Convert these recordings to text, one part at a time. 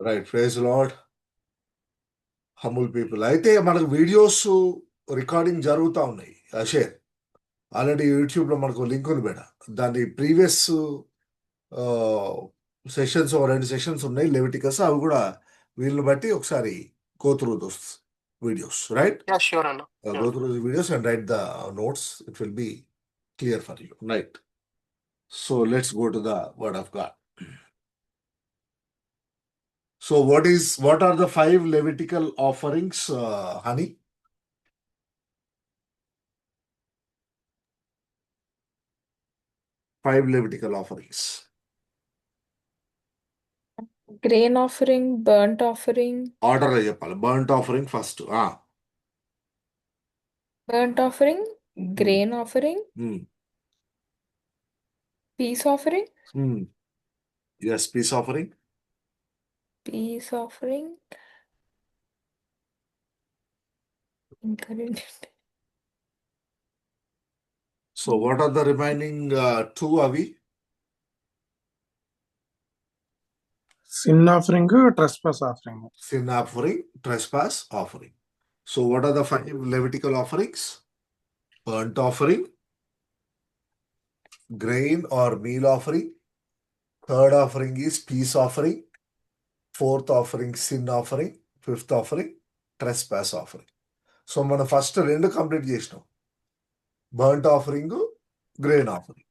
Right, praise Lord. Humble people. అయితే మనకు videos recording జరుగుతూ ఉన్నాయి. షేర్ ఆల్రెడీ యూట్యూబ్లో మనకు లింక్ ఉంది బేట. దాని ప్రీవియస్ సెషన్స్, రెండు సెషన్స్ ఉన్నాయి లెవిటికస్. అవి కూడా వీళ్ళని బట్టి ఒకసారి go through those videos, right? Yeah, sure, Anna. Go Yeah. through the videos and write the notes. It will be clear for you, right? So let's go to the Word of God. So what are the 5 Levitical offerings, honey? 5 Levitical offerings. Grain offering, burnt offering, ఆర్డర్లో చెప్పాలి. Burnt offering first. burnt offering, grain offering, peace offering, yes, peace offering. peace offering. ఇంకా రెండు. So what are the remaining 2 అవి? Sin offering, trespass offering. Sin offering, trespass offering. So what are the 5 Levitical offerings? Burnt offering, grain or meal offering. Third offering is peace offering. Fourth offering, sin offering. Fifth offering, trespass offering. So మనం first 2 complete చేసినాం, burnt offering, grain offering.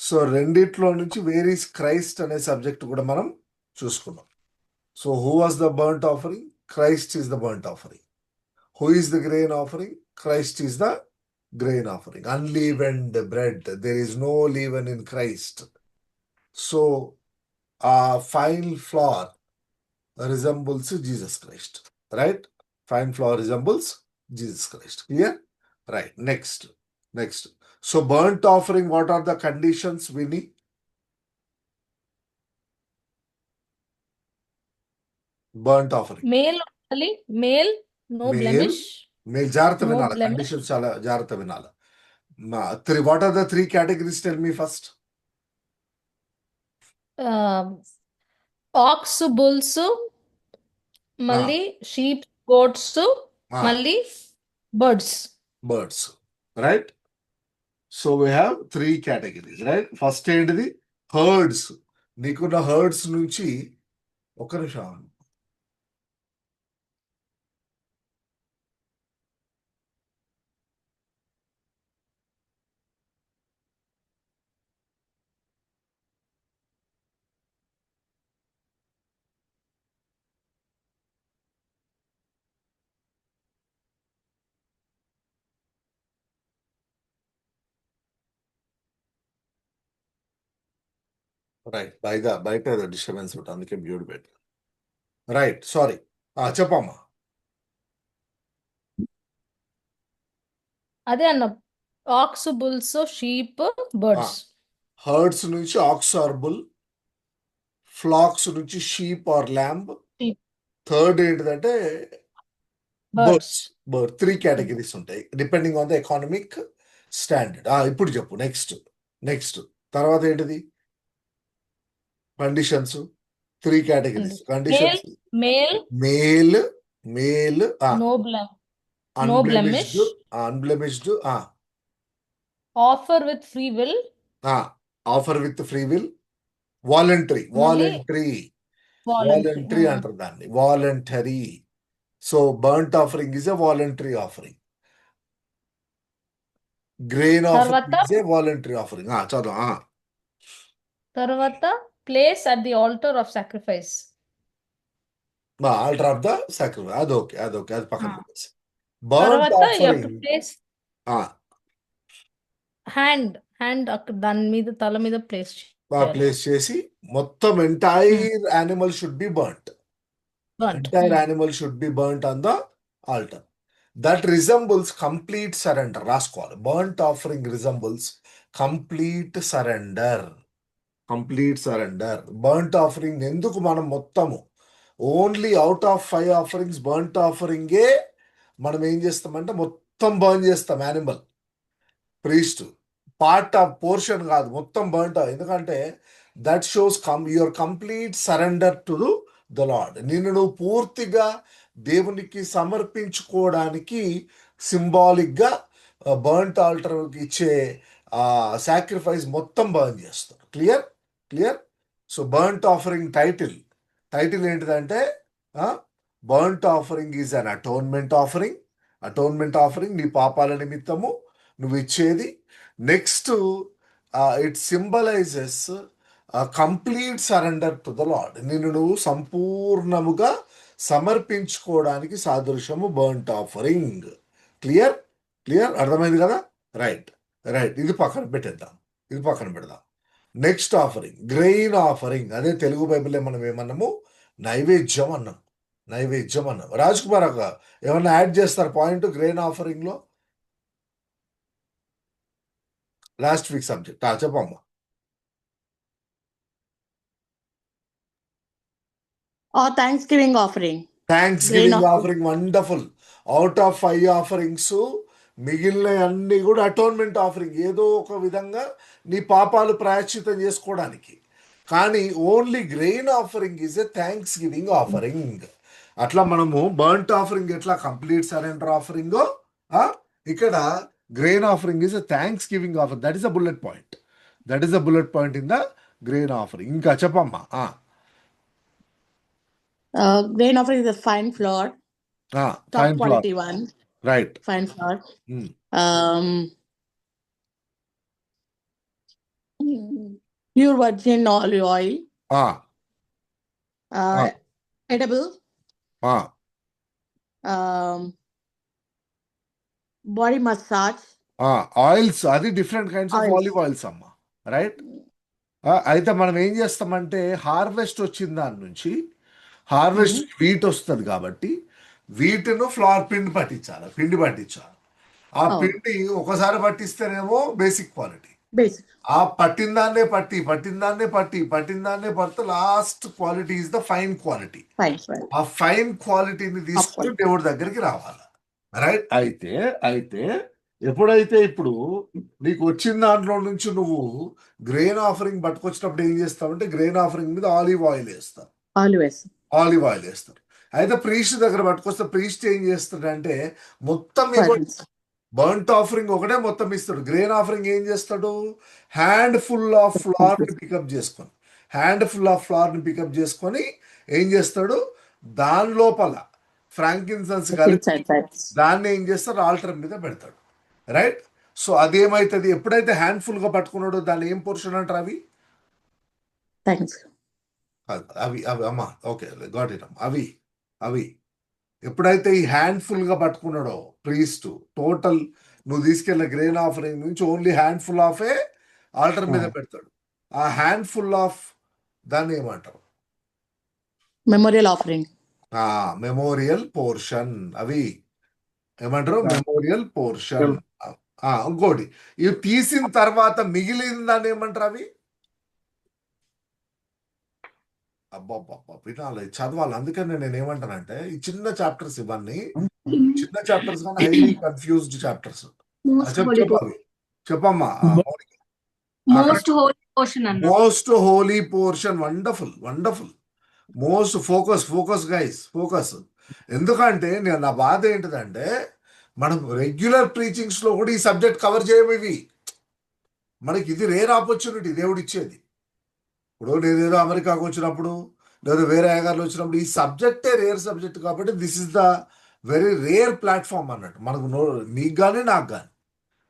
So రెండిట్లో నుంచి where is Christ అనే subject కూడా మనం చూసుకున్నాం. So who was the burnt offering? Christ is the burnt offering. Who is the grain offering? Christ is the grain offering. Unleavened bread, there is no leaven in Christ. So ఆ fine flour resembles Jesus Christ, right? Fine flour resembles Jesus Christ. Clear? Right. Next. So burnt offering, what are the conditions, Winnie? Burnt offering. Male only, male, no blemish. Male జాగ్రత్త No వినాలి. blemish. Conditions చాలా జాగ్రత్త వినాలి. What are the 3 categories? Tell me first. Ox, bulls, మళ్ళీ sheep, goats, మళ్ళీ birds. Right? So we have 3 categories, right? First ఏంటిది? Hertz. నీకున్న hertz నుంచి ఒక నిమిషం. రైట్, బయట డిస్టర్బెన్స్ ఉంటుంది, అందుకే మ్యూట్ పెట్టు. Right, sorry. చెప్పమ్మా. అదే అన్న, ox, bulls, sheep, birds. Herds నుంచి ఆక్స్ ఆర్ బుల్, ఫ్లాక్స్ నుంచి షీప్ ఆర్ ల్యాంబ్. థర్డ్ ఏంటిదంటే బర్డ్స్. 3 కేటగిరీస్ ఉంటాయి depending on the economic standard. ఇప్పుడు చెప్పు. నెక్స్ట్ తర్వాత ఏంటిది? Conditions. 3 categories conditions. Male, unblemished, offer with free will, voluntary అంటారు దాన్ని, voluntary. So burnt offering is a voluntary offering. Grain offering is a voluntary offering. చదువు. తర్వాత place at the altar of sacrifice. Altar of the sacrifice. అదొకే, అది పక్కన పెట్టేసి. Burnt offering hand దాని మీద, తల మీద ప్లేస్ చేసి మొత్తం entire animal should be burnt. Entire animal should be burnt on the altar. That resembles complete surrender. రాసుకోవాలి. Burnt offering resembles complete surrender. Burnt offering ఎందుకు మనం మొత్తము only out of 5 offerings burnt ఆఫరింగే మనం ఏం చేస్తామంటే మొత్తం బర్న్ చేస్తాం. Animal priest part of portion కాదు, మొత్తం బర్ంట్. ఎందుకంటే that shows your complete surrender to the lord. నిన్ను నువ్వు పూర్తిగా దేవునికి సమర్పించుకోవడానికి సింబాలిక్గా బర్న్ట్ ఆల్టర్కి ఇచ్చే సాక్రిఫైస్ మొత్తం బర్న్ చేస్తారు. Clear clear. So burnt offering title ఏంటిదంటే burnt offering is an atonement offering నీ పాపాల నిమిత్తము నువ్వు ఇచ్చేది. Next it symbolizes complete surrender to the lord. నిన్ను నువ్వు సంపూర్ణముగా సమర్పించుకోవడానికి సాదృశ్యము బర్న్ట్ ఆఫరింగ్. క్లియర్ అర్థమైంది కదా. రైట్. ఇది పక్కన పెట్టేద్దాం, ఇది పక్కన పెడదాం. Next offering grain offering. అదే తెలుగు బైబిల్లో మనం ఏమన్నాము, నైవేద్యం అన్నాం. రాజ్ కుమార్ అక్క ఏమన్నా యాడ్ చేస్తారు పాయింట్ గ్రెయిన్ ఆఫరింగ్ లో? లాస్ట్ వీక్ సబ్జెక్ట్ చెప్పమ్మా. Thanksgiving offering. Thanks Grain giving offering. Offering wonderful. Out of 5 offerings మిగిలిన అన్ని కూడా అటోన్మెంట్ ఆఫరింగ్, ఏదో ఒక విధంగా నీ పాపాలు ప్రాయశ్చితం చేసుకోవడానికి. కానీ only grain offering is a thanksgiving offering. అట్లా మనము బర్న్ట్ ఆఫరింగ్ ఎట్లా కంప్లీట్ సరెండర్ ఆఫరింగో, ఇక్కడ grain offering is a thanksgiving offering. That is a bullet point in the grain offering. ఇంకా చెప్పమ్మా. Grain offering is a fine flour, top fine floor. quality one. Right. Fine flour. Um, Pure virgin olive oil. Edible. Body massage. Oils, అది different kinds of Oils. Olive oils అమ్మా. Right. అయితే మనం ఏం చేస్తామంటే harvest వచ్చిన దాని నుంచి, harvest wheat వస్తుంది కాబట్టి వీటిను ఫ్లవర్ పిండి పట్టించాలి. ఆ Oh. పిండి ఒకసారి పట్టిస్తేనేమో బేసిక్ క్వాలిటీ. Basic. ఆ పట్టిన దాన్నే పడితే last quality is the fine quality. Fine flour. ఆ ఫైన్ క్వాలిటీని తీసుకుని quality. దేవుడి దగ్గరికి రావాలి. రైట్. అయితే ఎప్పుడైతే ఇప్పుడు నీకు వచ్చిన దాంట్లో నుంచి నువ్వు గ్రెయిన్ ఆఫరింగ్ పట్టుకొచ్చినప్పుడు ఏం చేస్తావంటే గ్రెయిన్ ఆఫరింగ్ మీద ఆలివ్ ఆయిల్ వేస్తారు. Always. అయితే ప్రీస్ట్ దగ్గర పట్టుకొస్తే ప్రీస్ట్ ఏం చేస్తాడంటే మొత్తం Fragrance. బర్న్ట్ ఆఫరింగ్ ఒకటే మొత్తం ఇస్తాడు. గ్రెయిన్ ఆఫరింగ్ ఏం చేస్తాడు, హ్యాండ్ ఫుల్ ఆఫ్ ఫ్లవర్ని పికప్ చేసుకొని ఏం చేస్తాడు, దాని లోపల ఫ్రాంకిన్సెన్స్ కలిపి Insights. దాన్ని ఏం చేస్తాడు, ఆల్టర్ మీద పెడతాడు. రైట్. సో అదేమైతుంది, ఎప్పుడైతే హ్యాండ్ఫుల్ గా పట్టుకున్నాడో దాన్ని ఏం పోర్షన్ అంటారు, Thanks. అవి అమ్మా. Okay, got it. అవి ఎప్పుడైతే ఈ హ్యాండ్ఫుల్ గా పట్టుకున్నాడో ప్రీస్ట్, టోటల్ నువ్వు తీసుకెళ్ళిన గ్రెయిన్ ఆఫరింగ్ నుంచి only handful of a altar మీద పెడతాడు. ఆ హ్యాండ్ఫుల్ ఆఫ్ దాన్ని ఏమంటారు, Memorial offering. Memorial portion. అవి ఏమంటారు, మెమోరియల్ పోర్షన్. ఇంకోటి, ఇవి తీసిన తర్వాత మిగిలిన దాన్ని ఏమంటారు, అవి అబ్బాబ్బా వినాలి, చదవాలి. అందుకని నేను ఏమంటానంటే ఈ చిన్న చాప్టర్స్, ఇవన్నీ చిన్న చాప్టర్స్ కానీ హైలీ కన్ఫ్యూజ్డ్ చాప్టర్స్. చెప్పమ్మా. మోస్ట్ హోలీ పోర్షన్ అన్న. Most Holi portion. Wonderful. Most focus guys, focus. ఎందుకంటే నా బాధ ఏంటిదంటే మనం రెగ్యులర్ ప్రీచింగ్స్ లో కూడా ఈ సబ్జెక్ట్ కవర్ చేయము. ఇవి మనకి ఇది రేర్ ఆపర్చునిటీ దేవుడు ఇచ్చేది. ఇప్పుడు నేనేదో అమెరికాకు వచ్చినప్పుడు లేదా వేరే అయ్యగారులు వచ్చినప్పుడు ఈ సబ్జెక్టే రేర్ సబ్జెక్ట్ కాబట్టి this is the very rare platform అన్నట్టు మనకు. నీకు కానీ నాకు కానీ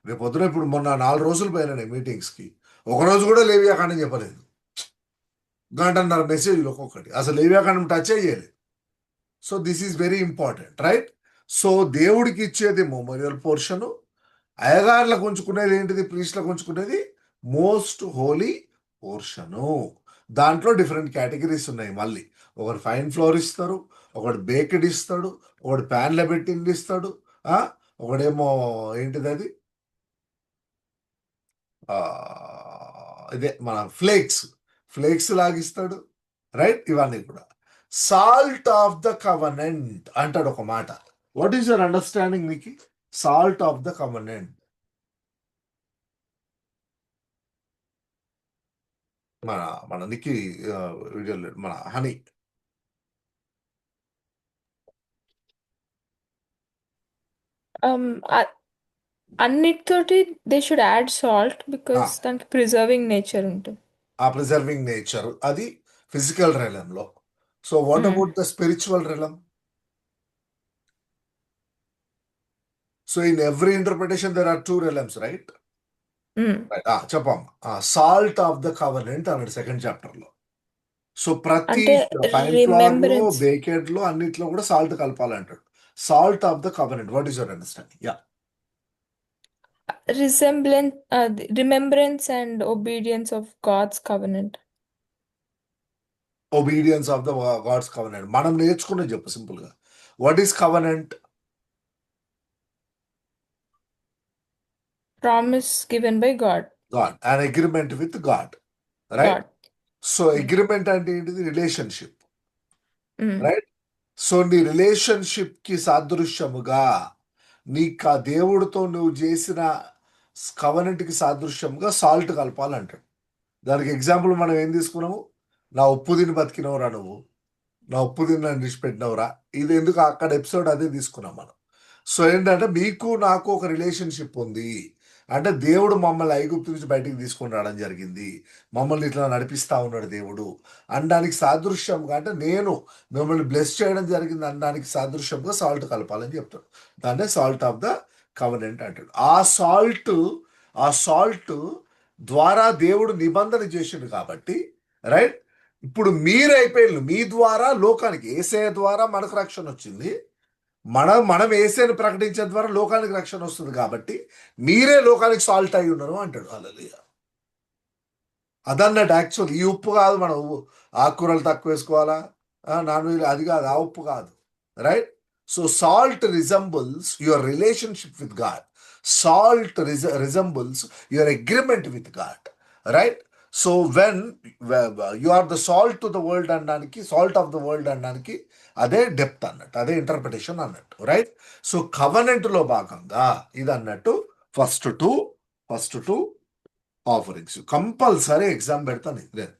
రేపు పొద్దున ఇప్పుడు మొన్న 4 రోజులు పోయినాయి మీటింగ్స్కి, ఒకరోజు కూడా లేవియాకాండం చెప్పలేదు. గంటన్నర మెసేజ్లు ఒక్కొక్కటి, అసలు లేవియాకాండం టచ్ చేయలేదు. So this is very important. Right. So దేవుడికి ఇచ్చేది మెమోరియల్ పోర్షను, అయ్యగారులకు ఉంచుకునేది ఏంటిది, ప్రీస్ట్లకు ఉంచుకునేది మోస్ట్ హోలీ పోర్షను. దాంట్లో డిఫరెంట్ కేటగిరీస్ ఉన్నాయి. మళ్ళీ ఒకటి ఫైన్ ఫ్లోర్ ఇస్తారు, ఒకటి బేక్డ్ ఇస్తాడు, ఒకటి ప్యాన్లో పెట్టింది ఇస్తాడు, ఒకడేమో ఏంటిది అది ఇదే మన ఫ్లేక్స్ లాగిస్తాడు. రైట్. ఇవన్నీ కూడా సాల్ట్ ఆఫ్ ద కవనెంట్ అంటాడు ఒక మాట. వాట్ ఈస్ యువర్ అండర్స్టాండింగ్ మీకు సాల్ట్ ఆఫ్ ద కవనెంట్? మన నికి వీడియోలో మన హనీ అన్నిటితోటి they should add salt because దానికి ప్రిజర్వింగ్ నేచర్ ఉంటుంది. ఆ ప్రిజర్వింగ్ నేచర్ అది physical realm. So what about the spiritual realm? So in every interpretation there are 2 realms, right? చెప్పమ్మా. సాల్ట్ ఆఫ్ ద కవనెంట్ అన్నాడు సెకండ్ చాప్టర్ లో. So ప్రతి అంటే fine flour లో, రిమెంబరెన్స్ బేకెడ్ లో అన్నిట్లో కూడా salt కలపాలంటాడు. Salt of the covenant, what is your understanding? Yeah, remembrance and obedience of God's covenant. Obedience of the God's covenant. మనం నేర్చుకున్నది చెప్పు సింపుల్ గా. What is covenant? Promise given by God. God, an agreement with God, right? God. So agreement అంటే ఏంటిది? Relationship, right? So నీ relationship కి సాదృశ్యముగా నీకు ఆ దేవుడితో నువ్వు చేసిన కవనెంట్ కి సాదృశ్యముగా సాల్ట్ కలపాలంటాడు. దానికి ఎగ్జాంపుల్ మనం ఏం తీసుకున్నాము? నా ఉప్పు తిని బతికినవరా నువ్వు, నా ఉప్పు తిని నన్ను విడిచిపెట్టినవరా. ఇది ఎందుకు అక్కడ ఎపిసోడ్ అదే తీసుకున్నాం మనం. సో ఏంటంటే మీకు నాకు ఒక రిలేషన్షిప్ ఉంది అంటే దేవుడు మమ్మల్ని ఐగుప్తు నుంచి బయటికి తీసుకొని రావడం జరిగింది, మమ్మల్ని ఇట్లా నడిపిస్తా ఉన్నాడు దేవుడు అనడానికి సాదృశ్యంగా, అంటే నేను మిమ్మల్ని బ్లెస్ చేయడం జరిగింది అనడానికి సాదృశ్యంగా సాల్ట్ కలపాలని చెప్తాడు. దాన్నే సాల్ట్ ఆఫ్ ద కవనెంట్ అంటాడు. ఆ సాల్ట్ ద్వారా దేవుడు నిబంధన చేసిండు కాబట్టి, రైట్? ఇప్పుడు మీరైపోయిన మీ ద్వారా లోకానికి, యేసయ్య ద్వారా మనకు రక్షణ వచ్చింది. మనం యేసయ్యను ప్రకటించే ద్వారా లోకానికి రక్షణ వస్తుంది కాబట్టి మీరే లోకానికి సాల్ట్ అయి ఉన్నారు అంటాడు. హల్లెలూయా. అదన్నట్టు యాక్చువల్ ఈ ఉప్పు కాదు, మనం ఆకుకూరలు తక్కువ వేసుకోవాలా, నాన్ వెజ్ అది కాదు, ఆ ఉప్పు కాదు, right? So salt resembles your relationship with God. Salt resembles your agreement with God, right? So when you are the salt to the world అనడానికి, సాల్ట్ ఆఫ్ ద వరల్డ్ అనడానికి అదే డెప్త్ అన్నట్టు, అదే ఇంటర్ప్రిటేషన్ అన్నట్టు, రైట్? సో కవనెంట్ లో భాగంగా ఇది అన్నట్టు first two offerings compulsory exam పెడతాను నేను.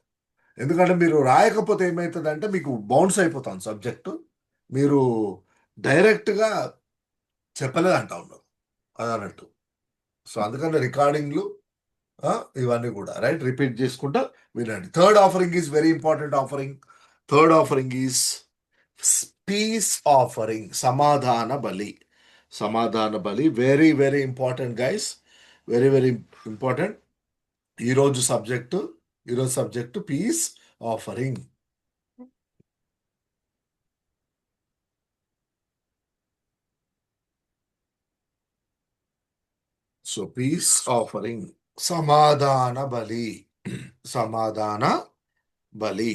ఎందుకంటే మీరు రాయకపోతే ఏమవుతుందంటే మీకు బౌన్స్ అయిపోతాను సబ్జెక్టు, మీరు డైరెక్ట్గా చెప్పలేదు అంటా ఉన్నారు అది అన్నట్టు. సో అందుకని రికార్డింగ్లు ఇవన్నీ కూడా రైట్ రిపీట్ చేసుకుంటా వినండి. Third offering is very important offering. Third offering is peace offering, సమాధాన బలి. సమాధాన బలి very very important guys, very very important. ఈరోజు subject peace offering. So peace offering, సమాధాన బలి, సమాధాన బలి.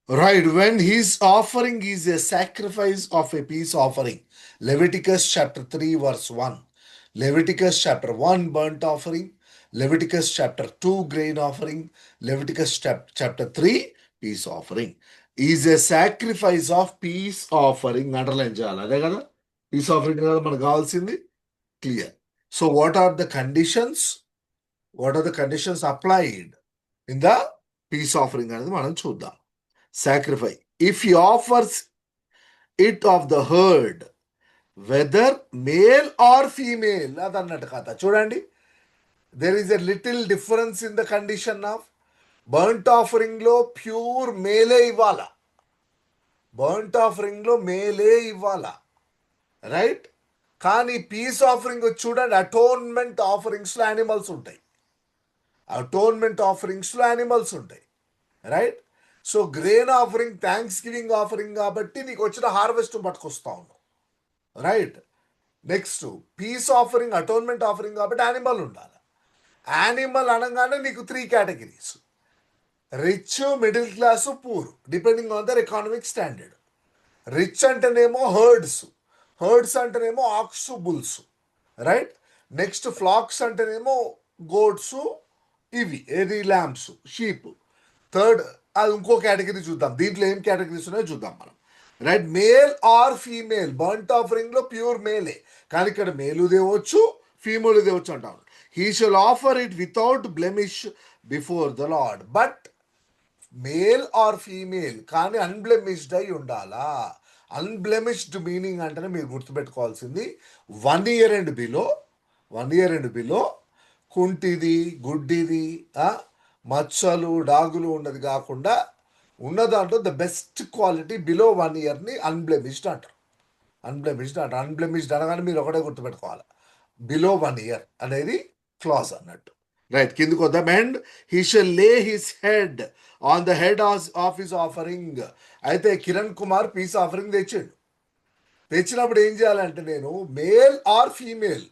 Right, when his offering is a sacrifice of a peace offering. Leviticus chapter 3 verse 1. Leviticus chapter 1 burnt offering. Leviticus chapter 2 grain offering. Leviticus chapter 3 peace offering. Is a sacrifice of peace offering. Underline చేయాలి, అదే కదా piece offering కదా మనకు కావాల్సింది. Clear. So what are the conditions? What are the conditions applied in the peace offering అనేది మనం చూద్దాం. Sacrifice. If he offers it of the herd, whether male or female, అదన్నట్టు కథ చూడండి. there is a little difference in the condition of burnt offering లో pure మేలే ఇవ్వాలా, burnt offering లో మేలే ఇవ్వాలా, రైట్? కానీ పీస్ ఆఫరింగ్ చూడండి, అటోన్మెంట్ ఆఫరింగ్స్ లో యానిమల్స్ ఉంటాయి, అటోన్మెంట్ ఆఫరింగ్స్ లో యానిమల్స్ ఉంటాయి, right? So grain offering thanks giving offering కాబట్టి నీకు వచ్చిన హార్వెస్ట్ పట్టుకొస్తా ఉన్నావు, right? Next piece offering atonement offering కాబట్టి యానిమల్ ఉండాలి. యానిమల్ అనగానే నీకు 3 categories: rich, middle class, poor, depending on their economic standard. Rich అంటేనేమో హర్డ్స్ అంటేనేమో aux, bulls, right? Next flax అంటేనేమో గోడ్స్, ఇవి ఏది ల్యాంబ్స్, షీప్. థర్డ్ అది ఇంకో కేటగిరీ చూద్దాం, దీంట్లో ఏం కేటగిరీస్ ఉన్నాయో చూద్దాం మనం, right? Male or female. Burnt offering లో ప్యూర్ మేలే, కానీ ఇక్కడ మేలు దేవచ్చు ఫీమేల్ దేవచ్చు అంటాం. He shall offer it without blemish before the lord. But male or female కానీ అన్బ్లెమిష్డ్ అయి ఉండాలా. అన్బ్లెమిష్డ్ మీనింగ్ అంటేనే మీరు గుర్తుపెట్టుకోవాల్సింది 1 year and below, 1 year and below, కుంటిది, గుడ్డిది, మచ్చలు, డాగులు ఉన్నది కాకుండా ఉన్న దాంట్లో ద బెస్ట్ క్వాలిటీ బిలో 1 yearని అన్బ్లెమిష్డ్ అంటారు. అన్బ్లెమిష్డ్ అనగానే మీరు ఒకటే గుర్తుపెట్టుకోవాలి, బిలో 1 year అనేది క్లాజ్ అన్నట్టు. రైట్, కిందికి వద్దాం. And he shall lay his head on the head of his offering. అయితే కిరణ్ కుమార్ పీస్ ఆఫరింగ్ తెచ్చినప్పుడు ఏం చేయాలంటే, నేను మేల్ ఆర్ ఫీమేల్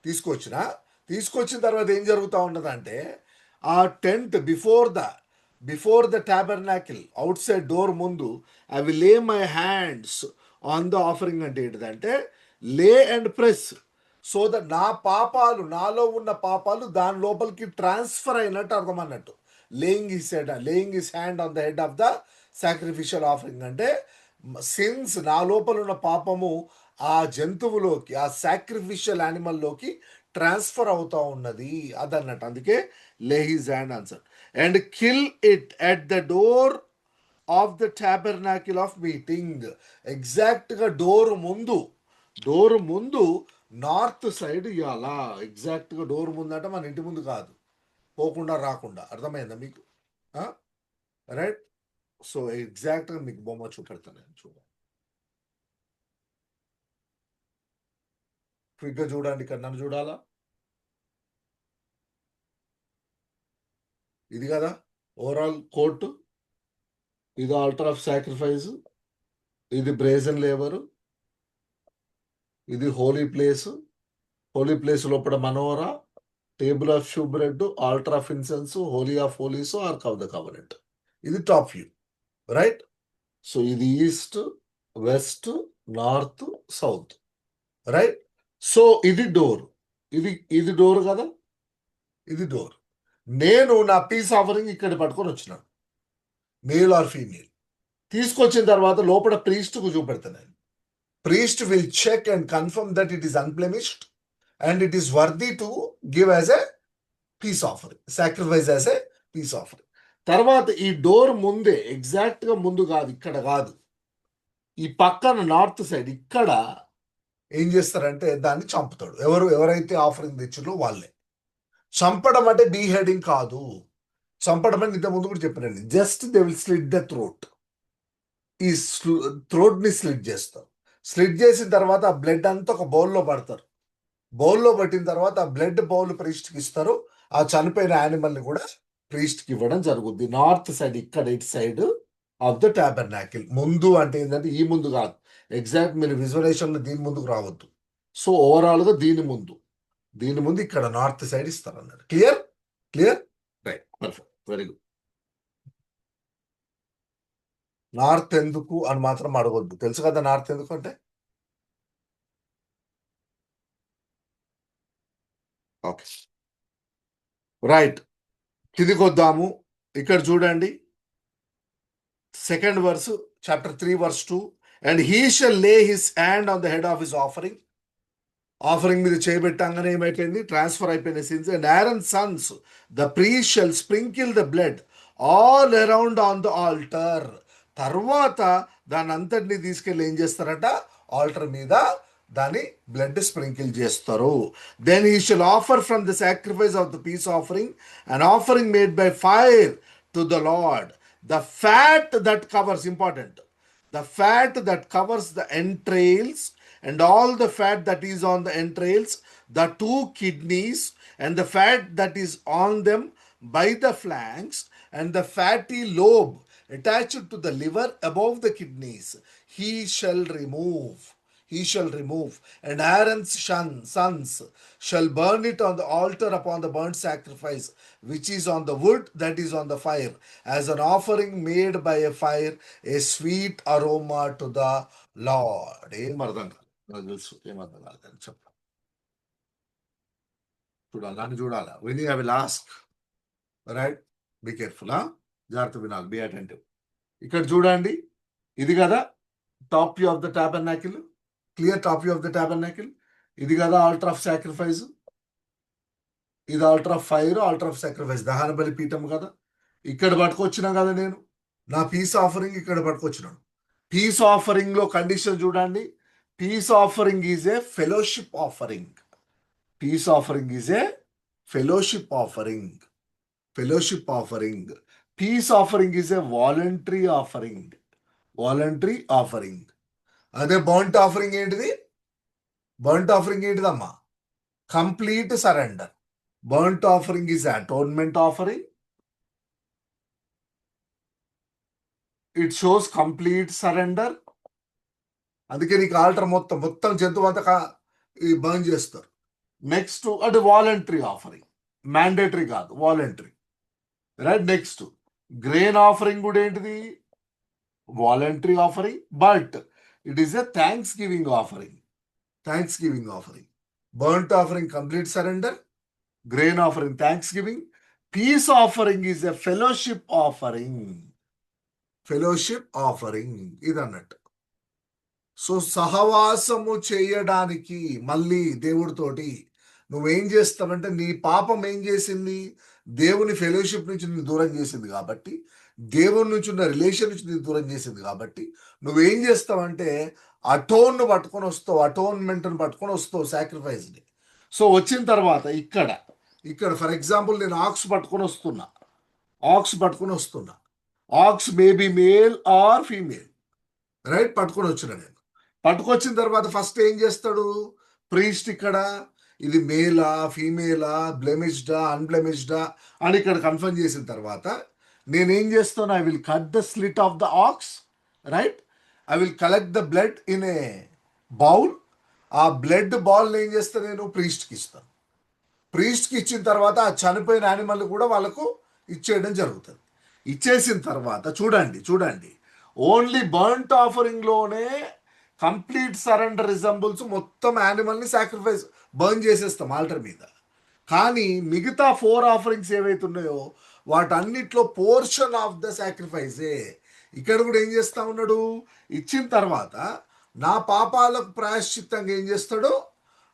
తీసుకొచ్చిన తర్వాత ఏం జరుగుతూ ఉన్నదంటే, ఆ tent before the tabernacle outside door ముందు I will lay my hands on the offering. అంటే ఏంటిదంటే లే అండ్ ప్రెస్, సో దట్ నాలో ఉన్న పాపాలు దాని లోపలికి ట్రాన్స్ఫర్ అయినట్టు అర్థం అన్నట్టు. Laying his hand on the head of the sacrificial offering అంటే సిన్స్, నా లోపల ఉన్న పాపము ఆ జంతువులోకి, ఆ సాక్రిఫిషియల్ యానిమల్లోకి ట్రాన్స్ఫర్ అవుతా ఉన్నది అదన్నట్టు. అందుకే lay his hand answer. And kill it at the door of the tabernacle of meeting. ఎగ్జాక్ట్గా డోర్ ముందు నార్త్ సైడ్ ఇవ్వాల. ఎగ్జాక్ట్గా డోర్ ముందు అంటే మన ఇంటి ముందు కాదు, పోకుండా రాకుండా. అర్థమైందా మీకు? రైట్. సో ఎగ్జాక్ట్గా మీకు బొమ్మ చూపెడతాను నేను. చూడండి, క్విక్గా చూడండి. ఇక్కడ నన్ను చూడాలా? ఇది కదా ఓవరాల్ కోర్టు, ఇది ఆల్టర్ ఆఫ్ సాక్రిఫైస్, ఇది బ్రేజన్ లేబరు, ఇది హోలీ ప్లేస్ లోపల menorah, table of shew bread, altar of incense, holy of holies, ark of the covenant. ఇది టాప్ వ్యూ. రైట్. సో ఇది east, west, north, south. Right. So ఇది door, ఇది door కదా, ఇది డోర్. నేను నా పీస్ ఆఫరింగ్ ఇక్కడ పట్టుకొని వచ్చినాను, మేల్ ఆర్ ఫీమేల్. తీసుకొచ్చిన తర్వాత లోపల ప్రీస్ట్కు చూపెడతాను. Priest will check and confirm that it is unblemished and it is worthy to give as a peace offering, sacrifice as a peace offering. తర్వాత ఈ డోర్ ముందే, ఎగ్జాక్ట్గా ముందు కాదు, ఇక్కడ కాదు, ఈ పక్కన నార్త్ సైడ్ ఇక్కడ ఏం చేస్తారంటే దాన్ని చంపుతాడు. ఎవరైతే ఆఫరింగ్ తెచ్చిందో వాళ్ళే. చంపడం అంటే బీహెడింగ్ కాదు. చంపడం అంటే ఇంత ముందు కూడా చెప్పినండి, just they will slit the throat. ఈ థ్రోట్ని స్లిట్ చేస్తారు. స్లిట్ చేసిన తర్వాత ఆ బ్లడ్ అంతా ఒక బౌల్లో పడతారు. బౌల్లో పట్టిన తర్వాత ఆ బ్లడ్ బౌల్ ప్రీస్ట్కి ఇస్తారు. ఆ చనిపోయిన యానిమల్ని కూడా ప్రీస్ట్కి ఇవ్వడం జరుగుద్ది. నార్త్ సైడ్, ఇక్కడ ఇటు సైడ్ ఆఫ్ ద టాబర్నాకిల్. ముందు అంటే ఏంటంటే ఈ ముందు కాదు, ఎగ్జాక్ట్ మీరు విజువలైజేషన్లో దీని ముందుకు రావద్దు. సో ఓవరాల్గా దీని ముందు ఇక్కడ నార్త్ సైడ్ ఇస్తారు అన్నారు. Clear? Right, perfect, very good. North ఎందుకు అని మాత్రం అడగొద్దు, తెలుసు కదా నార్త్ ఎందుకు అంటే. Okay, right. కిందికి వద్దాము. ఇక్కడ చూడండి, 2nd verse, chapter 3 verse 2. And he shall lay his hand on the head of his offering. Offering మీద చేయబెట్టంగానే ఏమైపోయింది? ట్రాన్స్ఫర్ అయిపోయిన since. And Aaron's sons, the priest shall sprinkle the blood all around on the altar. తర్వాత దాని అంతటిని తీసుకెళ్ళి ఏం చేస్తారట? Altar మీద దాని బ్లడ్ స్ప్రింకిల్ చేస్తారు. Then he shall offer from the sacrifice of the peace offering and offering made by fire to the Lord the fat that covers, important, the fat that covers the entrails and all the fat that is on the entrails, the 2 kidneys and the fat that is on them by the flanks, and the fatty lobe attached to the liver above the kidneys, he shall remove. And Aaron's sons shall burn it on the altar upon the burnt sacrifice, which is on the wood that is on the fire, as an offering made by a fire, a sweet aroma to the Lord. ఏం అర్థం కాదు, నాకు తెలుసు ఏం అర్థం కాలేదని చెప్పు. చూడాలా విని I will ask. Right, be careful, జాగ్రత్త వినాలి, బీ అటెంటివ్. ఇక్కడ చూడండి, ఇది కదా top view of the tabernacle. Clear, top view of the tabernacle. ఇది కదా ఆల్టర్ ఆఫ్ సాక్రిఫైస్, ఇది altar of fire, altar of sacrifice, దహన బలి పీఠం కదా. ఇక్కడ పట్టుకొచ్చినా కదా నేను నా పీస్ ఆఫరింగ్, ఇక్కడ పట్టుకొచ్చినాను. పీస్ ఆఫరింగ్ లో కండిషన్ చూడండి. Peace offering is a fellowship offering. Peace offering is a fellowship offering. Fellowship offering. Peace offering is a voluntary offering. Voluntary offering. అదే బర్ంట్ ఆఫరింగ్ ఏంటిది? బర్ంట్ ఆఫరింగ్ ఏంటిదమ్మా? Complete surrender. Burnt offering is atonement offering. It shows complete surrender. అందుకే నీకు alter మొత్తం జంతువు అంతా ఈ burn చేస్తారు. నెక్స్ట్ అది వాలంటరీ ఆఫరింగ్, మ్యాండేటరీ కాదు, voluntary. Right. Next grain offering కూడా ఏంటిది? Voluntary offering, but it is a thanksgiving offering. Thanks giving offering. Burnt offering complete surrender, grain offering thanks giving, piece offering is a fellowship offering. Fellowship offering ఇది అన్నట్టు. So సహవాసము చేయడానికి మళ్ళీ దేవుడితోటి నువ్వేం చేస్తావంటే, నీ పాపం ఏం చేసింది? దేవుని ఫెలోషిప్ నుంచి నేను దూరం చేసింది కాబట్టి, దేవుని నుంచి ఉన్న రిలేషన్ నుంచి నేను దూరం చేసింది కాబట్టి, నువ్వేం చేస్తావంటే అటోన్ను పట్టుకొని వస్తావు, అటోన్మెంట్ని పట్టుకొని వస్తావు, సాక్రిఫైస్ని. సో వచ్చిన తర్వాత ఇక్కడ ఫర్ ఎగ్జాంపుల్ నేను ఆక్స్ పట్టుకొని వస్తున్నా. Aux may be male or female. Right. పట్టుకొని వచ్చిన నేను. పట్టుకొచ్చిన తర్వాత ఫస్ట్ ఏం చేస్తాడు ప్రీస్ట్? ఇక్కడ ఇది మేలా ఫీమేలా, బ్లెమిష్డా అన్బ్లెమిష్డా అని ఇక్కడ కన్ఫర్మ్ చేసిన తర్వాత నేనేం చేస్తాను? I will cut the slit of the aux. Right. I will collect the blood in a bowl. ఆ బ్లడ్ బాల్ ఏం చేస్తాను? నేను ప్రీస్ట్కి ఇస్తాను. ప్రీస్ట్కి ఇచ్చిన తర్వాత ఆ చనిపోయిన యానిమల్ కూడా వాళ్ళకు ఇచ్చేయడం జరుగుతుంది. ఇచ్చేసిన తర్వాత చూడండి ఓన్లీ బర్nt ఆఫరింగ్లోనే కంప్లీట్ సరెండర్ రిజంబుల్స్, మొత్తం యానిమల్ని సాక్రిఫైస్ బర్న్ చేసేస్తాం ఆల్టర్ మీద. కానీ మిగతా 4 ఆఫరింగ్స్ ఏవైతే ఉన్నాయో వాటన్నిట్లో పోర్షన్ ఆఫ్ ద సాక్రిఫైసే. ఇక్కడ కూడా ఏం చేస్తా ఉన్నాడు? ఇచ్చిన తర్వాత నా పాపాలకు ప్రాయశ్చిత్తంగా ఏం చేస్తాడు?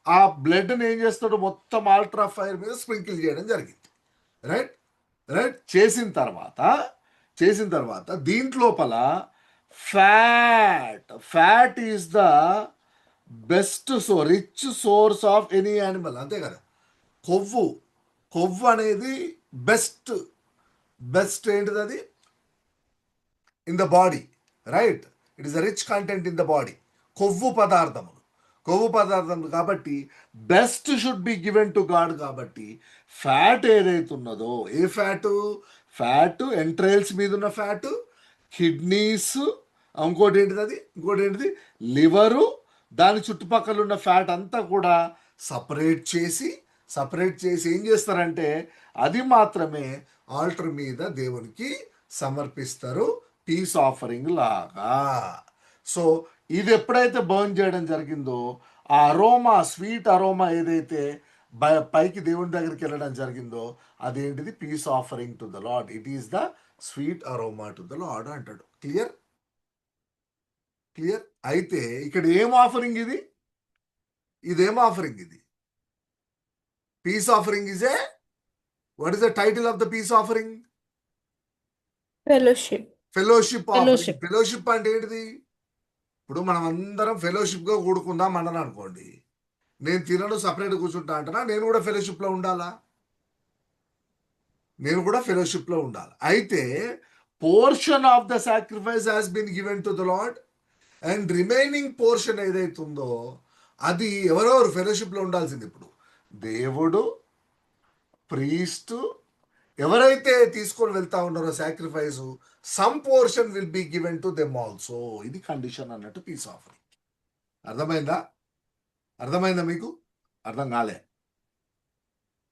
ఆ బ్లడ్ని ఏం చేస్తాడు? మొత్తం ఆల్టర్ ఆఫ్ ఫైర్ మీద స్ప్రింకిల్ చేయడం జరిగింది. రైట్. చేసిన తర్వాత దీంట్లోపల fat is the best rich source of any animal. అంతే కదా. కొవ్వు అనేది బెస్ట్ ఏంటిది? అది in the body. Right. It is a rich content in the body. కొవ్వు పదార్థములు కాబట్టి best should be given to God. కాబట్టి ఫ్యాట్ ఏదైతే ఉన్నదో, ఏ ఫ్యాట్ ఎంట్రైల్స్ మీద ఉన్న ఫ్యాట్, కిడ్నీస్, ఇంకోటి ఏంటిది లివరు, దాని చుట్టుపక్కల ఉన్న ఫ్యాట్ అంతా కూడా సపరేట్ చేసి ఏం చేస్తారంటే అది మాత్రమే ఆల్టర్ మీద దేవునికి సమర్పిస్తారు, పీస్ ఆఫరింగ్ లాగా. సో ఇది ఎప్పుడైతే బర్న్ చేయడం జరిగిందో ఆ అరోమా, స్వీట్ అరోమా ఏదైతే పైకి దేవుని దగ్గరికి వెళ్ళడం జరిగిందో అదేంటిది? Piece offering to the lord. It is the sweet aroma to the lord అంటాడు. క్లియర్. అయితే ఇక్కడ ఏం ఆఫరింగ్ ఇది? ఇదేం ఆఫరింగ్? ఇది piece offering is a, what is the title of the peace offering? Fellowship offering. Fellowship అంటే ఏంటిది? ఇప్పుడు మనం అందరం ఫెలోషిప్గా కూడుకుందాం అన్నాను అనుకోండి, నేను తినను సపరేట్ కూర్చుంటా అంటున్నా, నేను కూడా ఫెలోషిప్లో ఉండాలా? అయితే portion of the sacrifice has been given to the Lord, and remaining portion ఏదైతే ఉందో అది ఎవరెవరు ఫెలోషిప్లో ఉండాల్సింది? ఇప్పుడు దేవుడు, ప్రీస్ట్, ఎవరైతే తీసుకొని వెళ్తా ఉన్నారో sacrifice, some portion will be given to them also. ఇది కండిషన్ అన్నట్టు పీస్ ఆఫరింగ్. అర్థమైందా మీకు? అర్థం కాలే?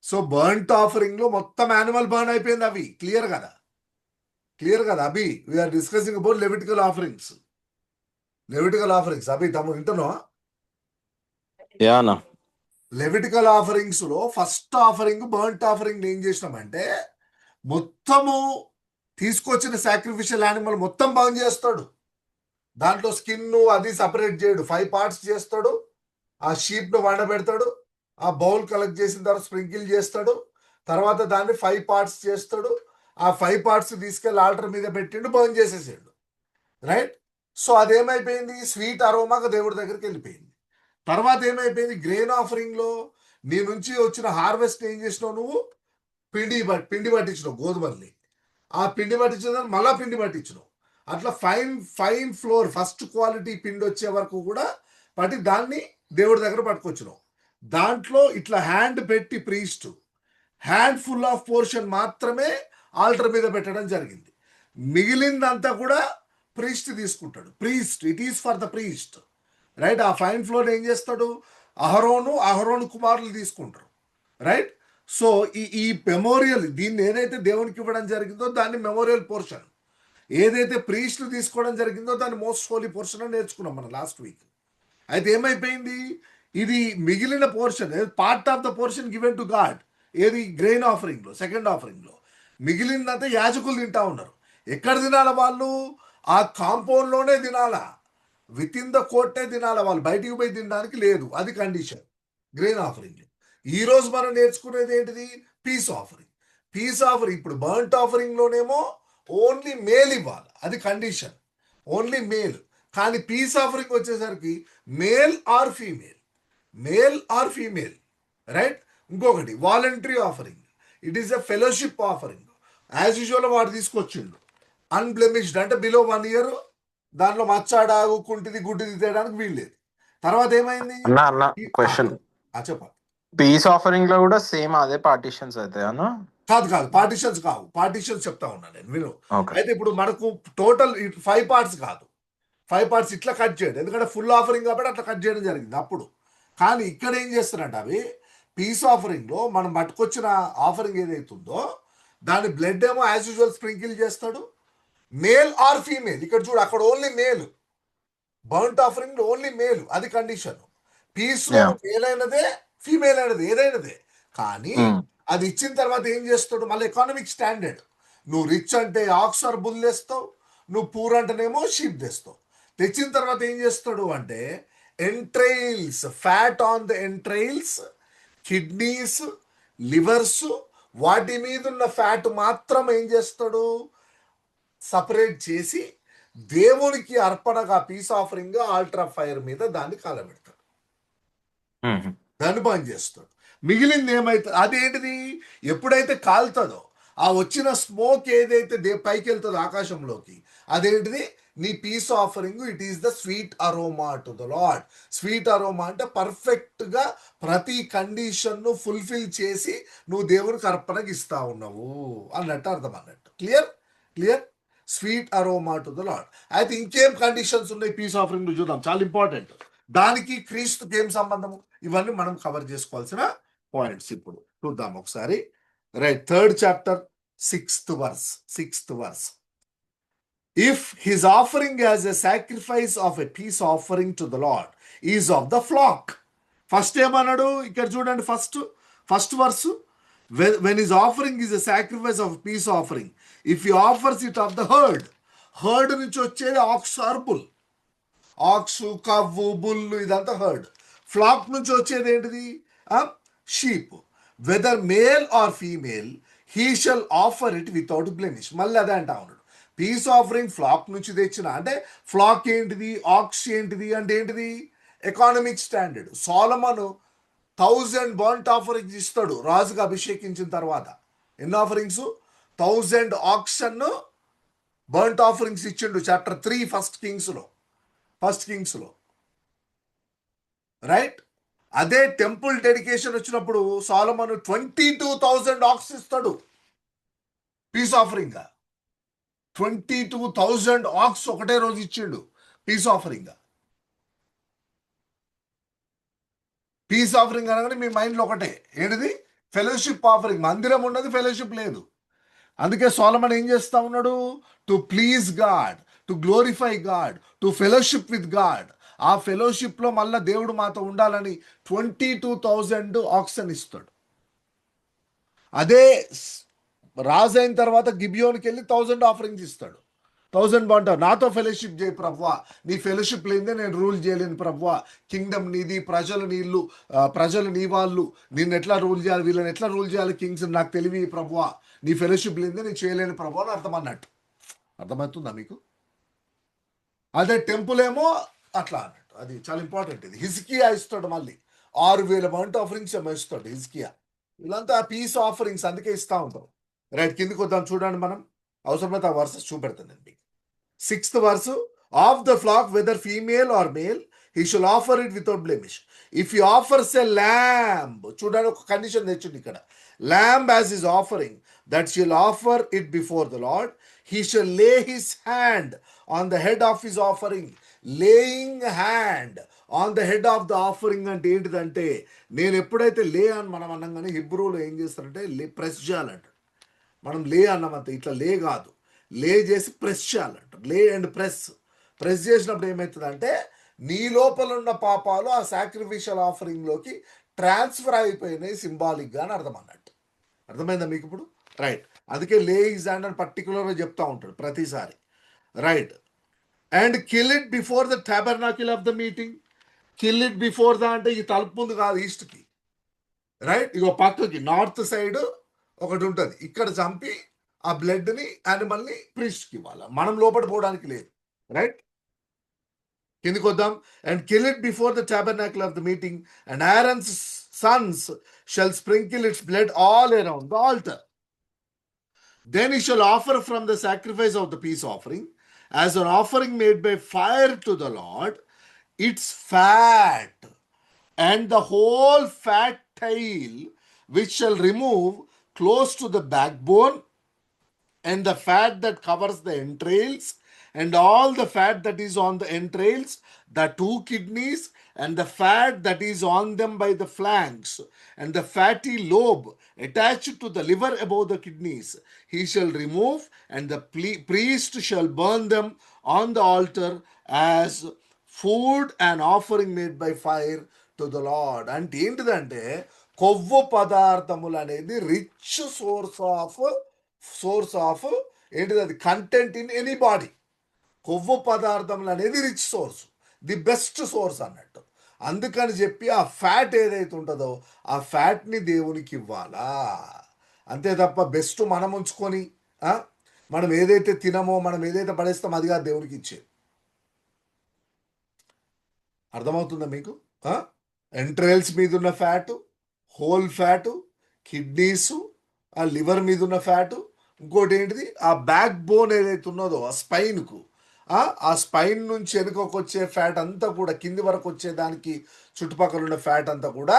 సో బర్nt ఆఫరింగ్ లో మొత్తం యానిమల్ బర్న్ అయిపోయింది. అవి క్లియర్ కదా Abhi? We are discussing about Levitical offerings. Abhi తమ్ముడు వింటున్నావా? లెవిటికల్ ఆఫరింగ్స్ లో ఫస్ట్ ఆఫరింగ్ బర్nt ఆఫరింగ్ ఏం చేసినామంటే మొత్తము తీసుకొచ్చిన సాక్రిఫిషియల్ యానిమల్ మొత్తం బర్న్ చేస్తాడు. దాంట్లో స్కిన్ అది సపరేట్ చేయడు, 5 పార్ట్స్ చేస్తాడు. ఆ షీప్ను వండబెడతాడు, ఆ బౌల్ కలెక్ట్ చేసిన తర్వాత స్ప్రింకిల్ చేస్తాడు, తర్వాత దాన్ని 5 పార్ట్స్ చేస్తాడు. ఆ 5 పార్ట్స్ తీసుకెళ్ళి ఆల్టర్ మీద పెట్టిండు, బర్న్ చేసేసాడు. రైట్. సో అదేమైపోయింది, స్వీట్ అరోమాగా దేవుడి దగ్గరికి వెళ్ళిపోయింది. తర్వాత ఏమైపోయింది, గ్రెయిన్ ఆఫరింగ్ లో నీ నుంచి వచ్చిన హార్వెస్ట్ ఏం చేసినావు, నువ్వు పిండి పట్టించినావు గోధుమల్ని. ఆ పిండి పట్టించిన మళ్ళా పిండి పట్టించినావు. అట్లా ఫైన్ ఫ్లోర్ ఫస్ట్ క్వాలిటీ పిండి వచ్చే వరకు కూడా పట్టి దాన్ని దేవుడి దగ్గర పట్టుకొచ్చినావు. దాంట్లో ఇట్లా హ్యాండ్ పెట్టి priest hand full of portion మాత్రమే ఆల్టర్ మీద పెట్టడం జరిగింది. మిగిలిందంతా కూడా ప్రీస్ట్ తీసుకుంటాడు. Priest, it is for the priest, right. ఆ ఫైన్ ఫ్లోర్ ఏం చేస్తాడు, అహరోను కుమారులు తీసుకుంటారు, రైట్. సో ఈ మెమోరియల్, దీన్ని ఏదైతే దేవునికి ఇవ్వడం జరిగిందో దాన్ని మెమోరియల్ పోర్షన్, ఏదైతే ప్రీస్ట్లు తీసుకోవడం జరిగిందో దాన్ని మోస్ట్ హోలీ పోర్షన్ అని నేర్చుకున్నాం మనం లాస్ట్ వీక్. అయితే ఏమైపోయింది, ఇది మిగిలిన portion, part of the portion given to God, ఏది గ్రెయిన్ ఆఫరింగ్లో, సెకండ్ ఆఫరింగ్లో మిగిలిందంతా యాజకులు తింటా ఉన్నారు. ఎక్కడ తినాల వాళ్ళు, ఆ కాంపౌండ్లోనే తినాలా, విత్ ఇన్ ద కోర్టే తినాలా, వాళ్ళు బయటికి పోయి తినడానికి లేదు. అది కండిషన్ గ్రెయిన్ ఆఫరింగ్. ఈరోజు మనం నేర్చుకునేది ఏంటిది, పీస్ ఆఫరింగ్. పీస్ ఆఫరింగ్ ఇప్పుడు బర్ంట్ ఆఫరింగ్లోనేమో ఓన్లీ మేల్ ఇవ్వాలి, అది కండిషన్, ఓన్లీ మేల్. కానీ పీస్ ఆఫరింగ్ వచ్చేసరికి మేల్ ఆర్ ఫీమేల్, రైట్. ఇంకొకటి voluntary offering, it is a fellowship offering. As usual వాడు తీసుకొచ్చిండు అన్బ్లెమిష్డ్, అంటే బిలో 1 year, దాంట్లో మచ్చాడాగు కుంటిది గుడ్డిది తేయడానికి వీల్లేదు. తర్వాత ఏమైంది, అన్న క్వశ్చన్, చెప్పండి. పీస్ ఆఫరింగ్ లో కూడా సేమ్ అదే పార్టీషన్స్ అయితే అన్న? కాదు, పార్టిషన్స్ కావు, పార్టిషన్స్ చెప్తా ఉన్నా నేను, విను. Okay. అయితే ఇప్పుడు మనకు టోటల్ 5 parts కాదు, 5 parts ఇట్లా కట్ చేయడం, ఎందుకంటే ఫుల్ ఆఫరింగ్ కాబట్టి అట్లా కట్ చేయడం జరిగింది అప్పుడు. కానీ ఇక్కడ ఏం చేస్తారంట, అవి పీస్ ఆఫరింగ్లో మనం పట్టుకొచ్చిన ఆఫరింగ్ ఏదైతుందో దాని బ్లడ్ ఏమో యాజ్ యూజువల్ స్ప్రింకిల్ చేస్తాడు, మేల్ ఆర్ ఫీమేల్. ఇక్కడ చూడు, అక్కడ only male, burnt offering only male, అది కండిషన్. పీస్ లో మేల్ అయినదే ఫీమేల్ అయినది ఏదైనదే. కానీ అది ఇచ్చిన తర్వాత ఏం చేస్తాడు, మళ్ళీ ఎకానమిక్ స్టాండర్డ్, నువ్వు రిచ్ అంటే ఆక్స్ ఆర్ బుల్ తెస్తావు, నువ్వు పూర్ అంటేనేమో షీప్ తెస్తావు. తెచ్చిన తర్వాత ఏం చేస్తాడు అంటే entrails, fat on the entrails, kidneys, livers, వాటి మీద ఉన్న ఫ్యాట్ మాత్రం ఏం చేస్తాడు, సపరేట్ చేసి దేవునికి అర్పణగా పీస్ ఆఫరింగ్ ఆల్టర్ ఫైర్ మీద దాన్ని కాలబెడతాడు, దాన్ని బంద్ చేస్తాడు. మిగిలింది ఏమైతుంది, అదేంటిది, ఎప్పుడైతే కాలుతుందో ఆ వచ్చిన స్మోక్ ఏదైతే పైకి వెళ్తుందో ఆకాశంలోకి, అదేంటిది నీ piece offering. It is the sweet aroma to the Lord. Sweet aroma అంటే పర్ఫెక్ట్గా ప్రతి కండిషన్ను ఫుల్ఫిల్ చేసి నువ్వు దేవునికి అర్పణకి ఇస్తా ఉన్నావు అన్నట్టు అర్థం అన్నట్టు. Clear sweet aroma to the lord. అయితే ఇంకేం కండిషన్స్ ఉన్నాయి పీస్ ఆఫరింగ్ చూద్దాం, చాలా ఇంపార్టెంట్. దానికి క్రీస్తుకి ఏం సంబంధము, ఇవన్నీ మనం కవర్ చేసుకోవాల్సిన పాయింట్స్. ఇప్పుడు చూద్దాం ఒకసారి, right. 3rd chapter 6th verse. If his offering as a sacrifice of a peace offering to the Lord is of the flock. First ఏమన్నాడు ఇక్కడ చూడండి, first verse, when his offering is a sacrifice of peace offering, if he offers it of the herd నుంచి వచ్చేది aux or bull, aux, కవ్వు, బుల్లు, ఇదంతా heard. Flax నుంచి వచ్చేది ఏంటిది, sheep. Weather male or female he shall offer it without blemish. మళ్ళీ అదే అంటా ఉన్నాడు, పీస్ ఆఫరింగ్ ఫ్లాక్ నుంచి తెచ్చిన, అంటే ఫ్లాక్ ఏంటిది, ఆక్స్ ఏంటిది అంటే ఏంటిది, economic standard. Solomon 1000 burnt offerings ఇస్తాడు రాజుగా అభిషేకించిన తర్వాత. ఎన్ని ఆఫరింగ్స్, 1000 ఆక్షన్ బర్ంట్ ఆఫరింగ్స్ ఇచ్చిండు. చాప్టర్ 3 ఫస్ట్ కింగ్స్లో, రైట్. అదే టెంపుల్ డెడికేషన్ వచ్చినప్పుడు సోలమను 22,000 ఆక్స్ ఇస్తాడు పీస్ ఆఫరింగ్. 22,000 ఆక్స్ ఒకటే రోజు ఇచ్చిండు పీస్ ఆఫరింగ్. పీస్ ఆఫరింగ్ అనగానే మీ మైండ్లో ఒకటే ఏంటిది, ఫెలోషిప్ ఆఫరింగ్. మందిరం ఉన్నది, ఫెలోషిప్ లేదు. అందుకే సోలమన్ ఏం చేస్తా ఉన్నాడు, to please God, to glorify God, to fellowship with God. ఆ ఫెలోషిప్లో మళ్ళీ దేవుడు మాతో ఉండాలని 22,000 ఆక్సన్ ఇస్తాడు. అదే రాజు అయిన తర్వాత గిబియోన్కి వెళ్ళి 1000 ఆఫరింగ్స్ ఇస్తాడు. 1000 బాగుంటావు, నాతో ఫెలోషిప్ చేయి ప్రభువా, నీ ఫెలోషిప్ లేదే నేను రూల్ చేయలేను ప్రభువా, కింగ్డమ్ నీది, ప్రజలు నీ వాళ్ళు, నిన్ను ఎట్లా రూల్ చేయాలి, వీళ్ళని ఎట్లా రూల్ చేయాలి, కింగ్స్ నాకు తెలివి ప్రభువా, నీ ఫెలోషిప్ లేదే నేను చేయలేను ప్రభువా అని అర్థమవుతుందా మీకు? అదే టెంపుల్ ఏమో అట్లా అన్నట్టు. అది చాలా ఇంపార్టెంట్. ఇది హిజ్కియా ఇస్తాడు, మళ్ళీ 6,000 బంట్ ఆఫరింగ్స్ ఏమో ఇస్తాడు హిజ్కియా. వీళ్ళంతా పీస్ ఆఫరింగ్స్ అందుకే ఇస్తా ఉంటాం. రైట్, కిందికి వద్దాం చూడండి. మనం అవసరమైతే ఆ వర్సెస్ చూపెడతాను నేను మీకు. 6th verse, of the flock whether female or male he shall offer it without blemish. If he offers a lamb, చూడండి ఒక కండిషన్ తెచ్చింది ఇక్కడ, lamb as his offering, that shall offer it before the Lord, he shall lay his hand on the head of his offering. Laying hand on the head of the offering అంటే ఏంటిదంటే, నేను ఎప్పుడైతే లే అని మనం అన్నాం కానీ హిబ్రూలో ఏం చేస్తారంటే లే ప్రెస్ చేయాలంట. మనం లే అన్నామంత, ఇట్లా లే కాదు, లే చేసి ప్రెస్ చేయాలంట. లే అండ్ ప్రెస్ చేసినప్పుడు ఏమవుతుందంటే నీ లోపల ఉన్న పాపాలు ఆ సాక్రిఫిషియల్ ఆఫరింగ్లోకి ట్రాన్స్ఫర్ అయిపోయినాయి సింబాలిక్గా అని అర్థం అన్నట్టు. అర్థమైందా మీకు ఇప్పుడు? రైట్, అందుకే లే ఈజ్ అండ్ అని పర్టికులర్గా చెప్తా ఉంటాడు ప్రతిసారి. Right, and kill it before the tabernacle of the meeting. Kill it before the అంటే ఈ తలుపు ముందు కాదు, ఈస్ట్కి. రైట్, ఇగో పక్కకి నార్త్ సైడ్ ఒకటి ఉంటుంది, ఇక్కడ చంపి ఆ బ్లడ్ని యానిమల్ని ప్రీస్ట్కి ఇవ్వాలి, మనం లోపల పోవడానికి లేదు. రైట్, కిందికి వద్దాం. And kill it before the tabernacle of the meeting and Aaron's sons shall sprinkle its blood all around the altar. Then he shall offer from the sacrifice of the peace offering as an offering made by fire to the Lord its fat and the whole fat tail, which shall remove close to the backbone, and the fat that covers the entrails, and all the fat that is on the entrails, the 2 kidneys, and the fat that is on them by the flanks, and the fatty lobe attached to the liver above the kidneys, he shall remove, and the priest shall burn them on the altar as food and offering made by fire to the Lord. అంటే ఏంటిదంటే కొవ్వు పదార్థములు అనేది rich source of ఏంటిది, అది content in any body. కొవ్వు పదార్థములు అనేది rich source, the best source అన్నట్టు. అందుకని చెప్పి ఆ ఫ్యాట్ ఏదైతే ఉంటుందో ఆ ఫ్యాట్ని దేవునికి ఇవ్వాలా, అంతే తప్ప బెస్ట్ మనం ఉంచుకొని మనం ఏదైతే తినమో మనం ఏదైతే పడేస్తామో అది కాదు దేవునికి ఇచ్చేది. అర్థమవుతుందా మీకు? ఎంట్రైల్స్ మీద ఉన్న ఫ్యాటు, హోల్ ఫ్యాటు, కిడ్నీసు, ఆ లివర్ మీద ఉన్న ఫ్యాటు, ఇంకోటి ఏంటిది ఆ బ్యాక్ బోన్ ఏదైతే ఉన్నదో ఆ స్పైన్కు, ఆ స్పైన్ నుంచి వెనుకకు వచ్చే ఫ్యాట్ అంతా కూడా కింది వరకు వచ్చేదానికి చుట్టుపక్కల ఉన్న ఫ్యాట్ అంతా కూడా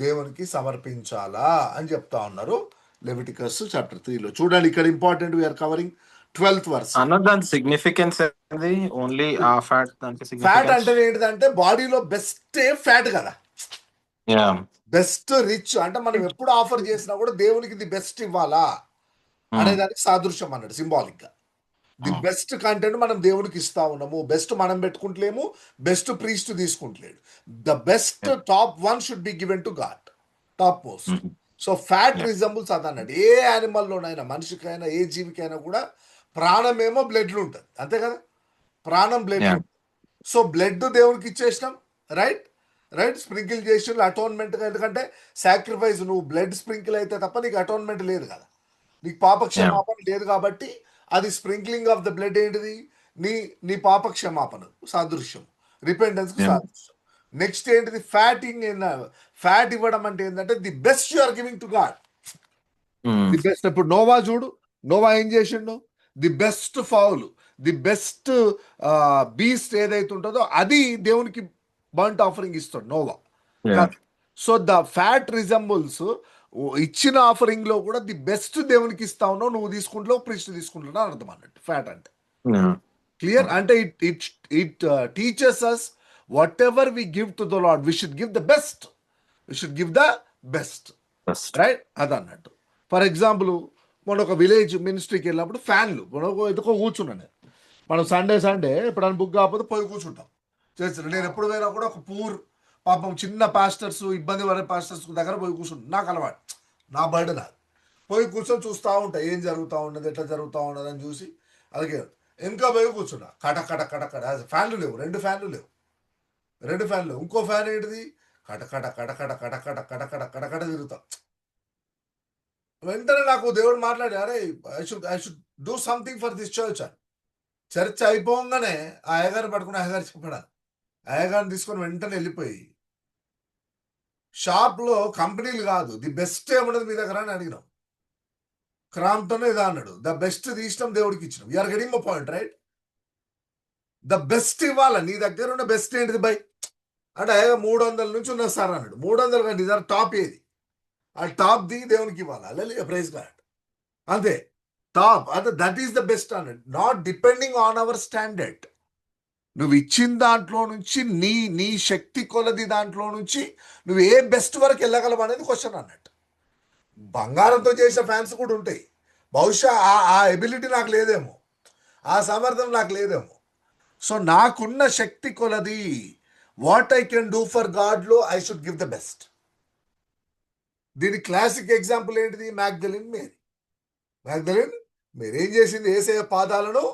దేవునికి సమర్పించాలా అని చెప్తా ఉన్నారు లెవిటికస్ చాప్టర్ 3లో. చూడండి ఇక్కడ important, we are covering 12th verse. దాని సిగ్నిఫికెన్స్ ఏంది? ఓన్లీ ఆ ఫ్యాట్ దానికి ఫ్యాట్ అంటే ఏంటిదంటే బాడీలో బెస్ట్ ఫ్యాట్ కదా, బెస్ట్ రిచ్ అంటే మనం ఎప్పుడు ఆఫర్ చేసినా కూడా దేవునికి ది బెస్ట్ ఇవ్వాలా అనేదానికి సాదృశ్యం అన్నాడు, సింబాలిక్ గా. ది బెస్ట్ కంటెంట్ మనం దేవునికి ఇస్తా ఉన్నాము, బెస్ట్ మనం పెట్టుకుంటలేము, బెస్ట్ ప్రీస్ట్ తీసుకుంటలేడు. The best top 1 should be given to God, top most. So fat resembles అదన్నాడు. ఏ యానిమల్లోనైనా, మనిషికైనా, ఏ జీవికైనా కూడా ప్రాణమేమో బ్లడ్లు ఉంటుంది, అంతే కదా, ప్రాణం బ్లడ్. సో బ్లడ్ దేవునికి ఇచ్చేసినాం. రైట్, స్ప్రింకిల్ చేసి అటోన్మెంట్, ఎందుకంటే సాక్రిఫైస్, నువ్వు బ్లడ్ స్ప్రింకిల్ అయితే తప్ప నీకు అటోన్మెంట్ లేదు కదా, నీకు పాపక్షమాపణ లేదు కాబట్టి అది స్ప్రింక్లింగ్ ఆఫ్ ద బ్లడ్ ఏంటిది, నీ పాపక్షమాపణ సాదృశ్యం, రిపెంటెన్స్ కు సాదృశ్యం. నెక్స్ట్ ఏంటిది ఫ్యాట్ ఇవ్వడం అంటే ఏంటంటే the best you are giving to God, the best. ఇప్పుడు నోవా చూడు, నోవా ఏం చేసిండు, the best fowl, the best beast ఏదైతే ఉంటుందో అది దేవునికి బర్ంట్ ఆఫరింగ్ ఇస్తాడు Noah. So the fat resembles ఇచ్చిన ఆఫరింగ్ లో కూడా ది బెస్ట్ దేవునికి ఇస్తా ఉన్నావు, నువ్వు తీసుకుంటావు, ప్రీస్ట్ తీసుకుంటున్నావు అని అర్థం అన్నట్టు ఫ్యాట్ అంటే. క్లియర్? అంటే it teaches us what ever we give to the lord we should give the best, we should give the best. Right, అదన్నట్టు. ఫర్ ఎగ్జాంపుల్ మన ఒక విలేజ్ మినిస్ట్రీకి వెళ్ళినప్పుడు ఫ్యాన్లు ఎందుకో కూర్చున్నాను మనం సండే ఎప్పుడైనా బుక్ కాకపోతే పోయి కూర్చుంటాం చేస్తారు. నేను ఎప్పుడు పోయినా కూడా ఒక పూర్ పాపం చిన్న పాస్టర్స్, ఇబ్బంది పడే పాస్టర్స్ దగ్గర పోయి కూర్చుంటాను, నాకు అలవాటు, నా బర్డ్ నాది. పోయి కూర్చొని చూస్తూ ఉంటా ఏం జరుగుతూ ఉన్నది, ఎట్లా జరుగుతూ ఉన్నది అని చూసి అలాగే ఇంకా పోయి కూర్చున్నా. కట ఫ్యాన్లు లేవు, 2 ఫ్యాన్లు లేవు, ఇంకో ఫ్యాన్ ఏంటిది కట తిరుగుతా. వెంటనే నాకు దేవుడు మాట్లాడి, అరే I should do something for this church అని. చర్చ్ అయిపోగానే ఆ అయ్యగారిని పట్టుకుని అయ్యగారు చెప్పడా, అయ్యగారిని తీసుకొని వెంటనే వెళ్ళిపోయి షాప్లో కంపెనీలు కాదు, ది బెస్ట్ ఏమన్నది మీ దగ్గర అని అడిగినాం. క్రాంప్టన్ ఏదో అన్నాడు, ద బెస్ట్ తీసినాం దేవుడికి ఇచ్చినాం. You are getting my point right? The best ఇవ్వాల, నీ దగ్గర ఉన్న బెస్ట్ ఏంటిది బై అంటే 300 నుంచి ఉన్న సార్ అన్నాడు. 300 కంటే ఇదారు టాప్ ఏది, ఆ టాప్ ది దేవునికి ఇవ్వాలి. అలా ప్రైజ్ గాడ్, అంతే టాప్, అంటే దట్ ఈస్ ద బెస్ట్ అన్నాడు. Not depending on our standard. నువ్వు ఇచ్చిన దాంట్లో నుంచి నీ శక్తి కొలది దాంట్లో నుంచి నువ్వు ఏ బెస్ట్ వరకు వెళ్ళగలవు అనేది క్వశ్చన్ అన్నట్టు. బంగారంతో చేసే ఫ్యాన్స్ కూడా ఉంటాయి. బహుశా ఆ ఎబిలిటీ నాకు లేదేమో, ఆ సామర్థ్యం నాకు లేదేమో. సో నాకున్న శక్తి కొలది what I can do for గాడ్లో I should give the best. దీని క్లాసిక్ ఎగ్జాంపుల్ ఏంటిది? Magdalene Mary. మ్యాగ్దలిన్ మేరీ ఏం చేసింది? యేసయ్య పాదాలను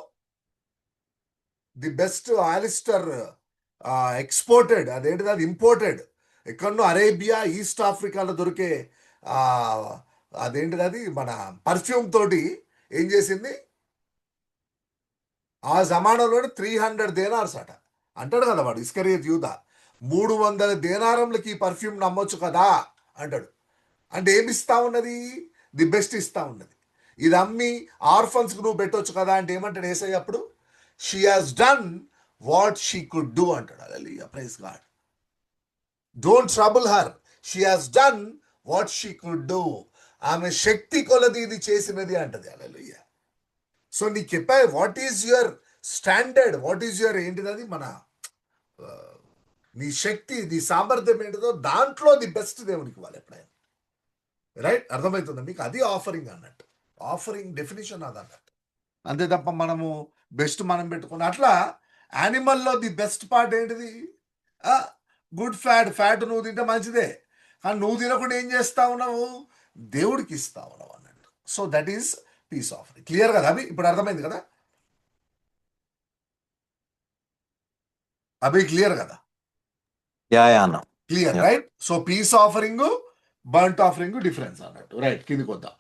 ది బెస్ట్ ఆలిస్టర్ ఎక్స్పోర్టెడ్, అదేంటిది అది ఇంపోర్టెడ్, ఎక్కడో అరేబియా ఈస్ట్ ఆఫ్రికాలో దొరికే అదేంటిది అది మన పర్ఫ్యూమ్ తోటి ఏం చేసింది? ఆ జమానాలోనే 300 దేనార్స్ అట అంటాడు కదా వాడు ఇస్కరియత్ యూదా. 300 దేనారంలకి ఈ పర్ఫ్యూమ్ నమ్మొచ్చు కదా అంటాడు. అంటే ఏమి ఇస్తా ఉన్నది? ది బెస్ట్ ఇస్తా ఉన్నది. ఇది అమ్మి ఆర్ఫన్స్కి నువ్వు పెట్టొచ్చు కదా అంటే ఏమంటాడు యేసయ్య అప్పుడు? She has done what she could do అంటాడు. Hallelujah, praise God. Don't trouble her, she has done what she could do. ఆమె శక్తి కొలది ఇది చేసినది అంటది. హల్లెలూయా. సో నీకు చెప్పా what is your standard, what is your ఏంటిది మన నీ శక్తి, నీ సామర్థ్యం ఏంటిదో దాంట్లో ది బెస్ట్ దేవునికి ఇవ్వాలి ఎప్పుడైనా. రైట్? అర్థమవుతుందా మీకు? అది ఆఫరింగ్ అన్నట్టు. ఆఫరింగ్ డెఫినేషన్ అది అన్నట్టు. అంతే తప్ప మనము బెస్ట్ మనం పెట్టుకుని అట్లా. యానిమల్లో ది బెస్ట్ పార్ట్ ఏంటిది? గుడ్ ఫ్యాట్ నువ్వు తింటే మంచిదే, కానీ నువ్వు తినకుండా ఏం చేస్తా ఉన్నావు? దేవుడికి ఇస్తా ఉన్నావు అన్నట్టు. So that is piece offering. Clear కదా అభి? ఇప్పుడు అర్థమైంది కదా అభి? క్లియర్ కదా? అన్న clear, Yeah. Right? So peace offering, burnt offering difference అన్నట్టు. రైట్, కిందికి వద్దాం.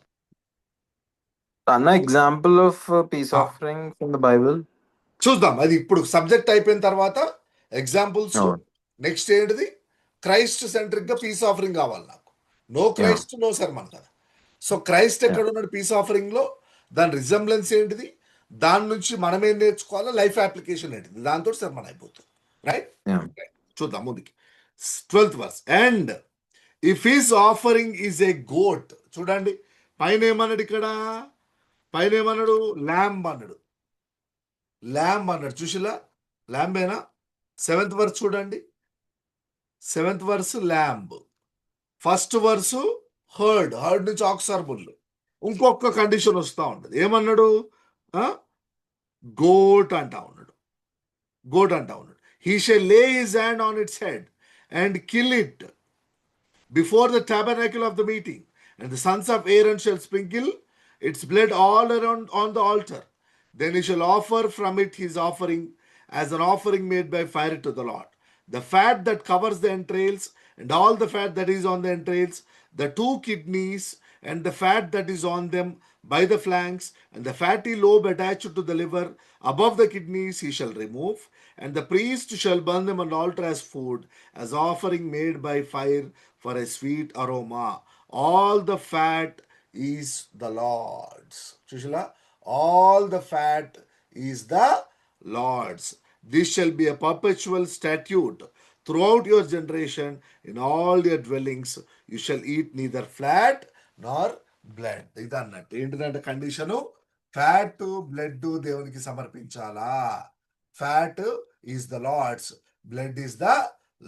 అన్న example of piece offering from the Bible చూద్దాం. అది ఇప్పుడు సబ్జెక్ట్ అయిపోయిన తర్వాత ఎగ్జాంపుల్స్. అవును. నెక్స్ట్ ఏంటిది? క్రైస్ట్ సెంట్రిక్ గా పీస్ ఆఫరింగ్ కావాలి నాకు. నో క్రైస్ట్ నో సర్మన్ కదా. సో క్రైస్ట్ ఎక్కడ ఉన్నాడు పీస్ ఆఫరింగ్ లో? దాని రిజంబ్లెన్స్ ఏంటిది? దాని నుంచి మనం ఏం నేర్చుకోవాలో, లైఫ్ అప్లికేషన్ ఏంటిది, దాంతో సర్మన్ అయిపోతుంది. రైట్? Yeah. చూద్దాం ముందుకి. 12th verse. And if his offering is a goat, చూడండి పైన ఏమన్నాడు ఇక్కడ? పైన ఏమన్నాడు? ల్యాంబ్ అన్నాడు. ల్యాంబ్ అన్నాడు. చూసిలా? ల్యాంబేనా? 7th verse చూడండి. 7th verse lamb. First verse heard నుంచి ఆక్సార్ బుల్. ఇంకొక కండిషన్ వస్తూ ఉంటుంది. ఏమన్నాడు? గోట్ అంటా ఉన్నాడు. గోట్ అంటా ఉన్నాడు. హీ షల్ లే his hand on it's head and kill it before the tabernacle of the meeting, and the sons of Aaron shall sprinkle its blood all around on the altar. Then he shall offer from it his offering as an offering made by fire to the Lord. The fat that covers the entrails, and all the fat that is on the entrails, the 2 kidneys, and the fat that is on them by the flanks, and the fatty lobe attached to the liver above the kidneys he shall remove, and the priest shall burn them on the altar as food, as offering made by fire for a sweet aroma. All the fat is the Lord's. Chushila? All the fat is the Lord's. This shall be a perpetual statute throughout your generation. In all your dwellings you shall eat neither fat nor blood. ఇది అన్నట్టు. ఏంటిదంటే condition? Fat blood దేవునికి సమర్పించాలా. Fat is the Lord's, blood is the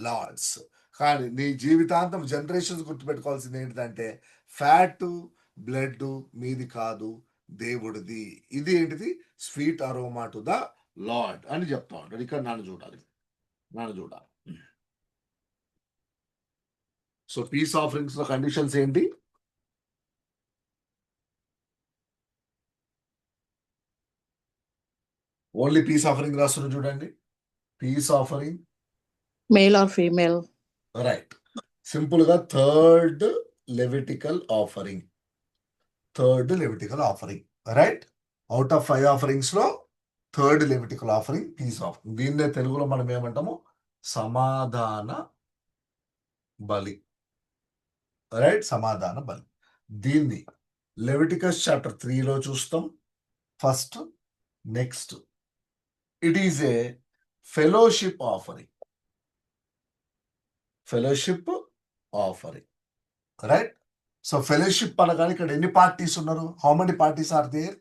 Lord's. కానీ నీ జీవితాంతం generations గుర్తుపెట్టుకోవాల్సింది ఏంటిదంటే ఫ్యాట్ బ్లడ్ మీది కాదు, దేవుడిది. ఇది ఏంటిది? Sweet aroma to the Lord అని చెప్తా ఉంటాడు. ఇక్కడ నన్ను చూడాలి. సో పీస్ ఆఫరింగ్స్ లో కండిషన్స్ ఏంటి? ఓన్లీ పీస్ ఆఫరింగ్ రాస్తున్నారు చూడండి. Peace offering Male or female. Right. Simple గా third Levitical offering. Right? Out of 5 offerings లో third Levitical offering peace offering. దీన్నే తెలుగులో మనం ఏమంటాము? సమాధాన బలి. రైట్, సమాధాన బలి. దీన్ని లెవిటికస్ చాప్టర్ 3లో చూస్తాం first. Next it is a fellowship offering. Fellowship offering, right. So fellowship అనగానే ఇక్కడ ఎన్ని పార్టీస్ ఉన్నారు? How many parties are there?